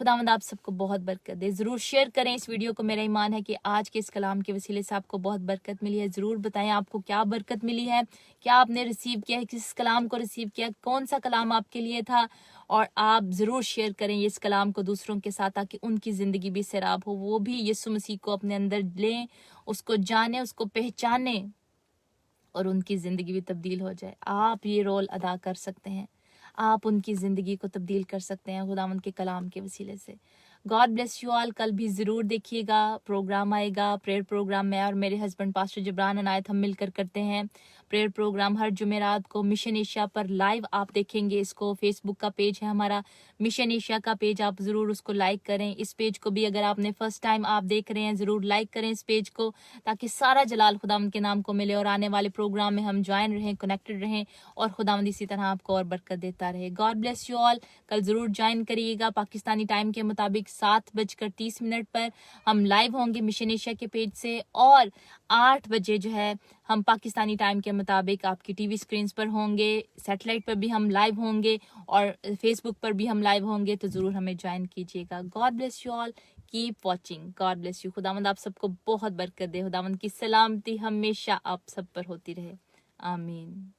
खुदावंद आप सबको बहुत बरकत दे। ज़रूर शेयर करें इस वीडियो को। मेरा ईमान है कि आज के इस कलाम के वसीले से आपको बहुत बरकत मिली है। ज़रूर बताएं आपको क्या बरकत मिली है, क्या आपने रिसीव किया है, किस कलाम को रिसीव किया, कौन सा कलाम आपके लिए था। और आप ज़रूर शेयर करें ये इस कलाम को दूसरों के साथ, ताकि उनकी ज़िंदगी भी सैराब हो, वो भी यीशु मसीह को अपने अंदर लें, उसको जाने, उसको पहचाने और उनकी ज़िंदगी भी तब्दील हो जाए। आप ये रोल अदा कर सकते हैं, आप उनकी ज़िंदगी को तब्दील कर सकते हैं खुदावंद के कलाम के वसीले से। God bless you all. कल भी ज़रूर देखिएगा, प्रोग्राम आएगा, प्रेयर प्रोग्राम में और मेरे हस्बैंड पास्टर जिब्रान अनायत हम मिलकर करते हैं प्रेयर प्रोग्राम हर जुमेरात को मिशन एशिया पर लाइव आप देखेंगे इसको। फेसबुक का पेज है हमारा मिशन एशिया का पेज, आप ज़रूर उसको लाइक करें। इस पेज को भी अगर आपने फर्स्ट टाइम आप देख रहे हैं, ज़रूर लाइक करें इस पेज को, ताकि सारा जलाल खुदावंद के नाम को मिले और आने वाले प्रोग्राम में हम ज्वाइन रहें, कनेक्टेड रहें और खुदावंद इसी तरह आपको और बरकत देता रहे। God bless you all. कल ज़रूर ज्वाइन करिएगा पाकिस्तानी टाइम के मुताबिक 7:30 पर हम लाइव होंगे मिशन एशिया के पेज से, और 8 बजे जो है हम पाकिस्तानी टाइम के मुताबिक आपकी टीवी स्क्रीन्स पर होंगे, सैटेलाइट पर भी हम लाइव होंगे और फेसबुक पर भी हम लाइव होंगे। तो ज़रूर हमें ज्वाइन कीजिएगा। God bless you all, keep watching. God bless you. खुदावंद आप सबको बहुत बरकत दे। खुदावंद की सलामती हमेशा आप सब पर होती रहे। आमीन।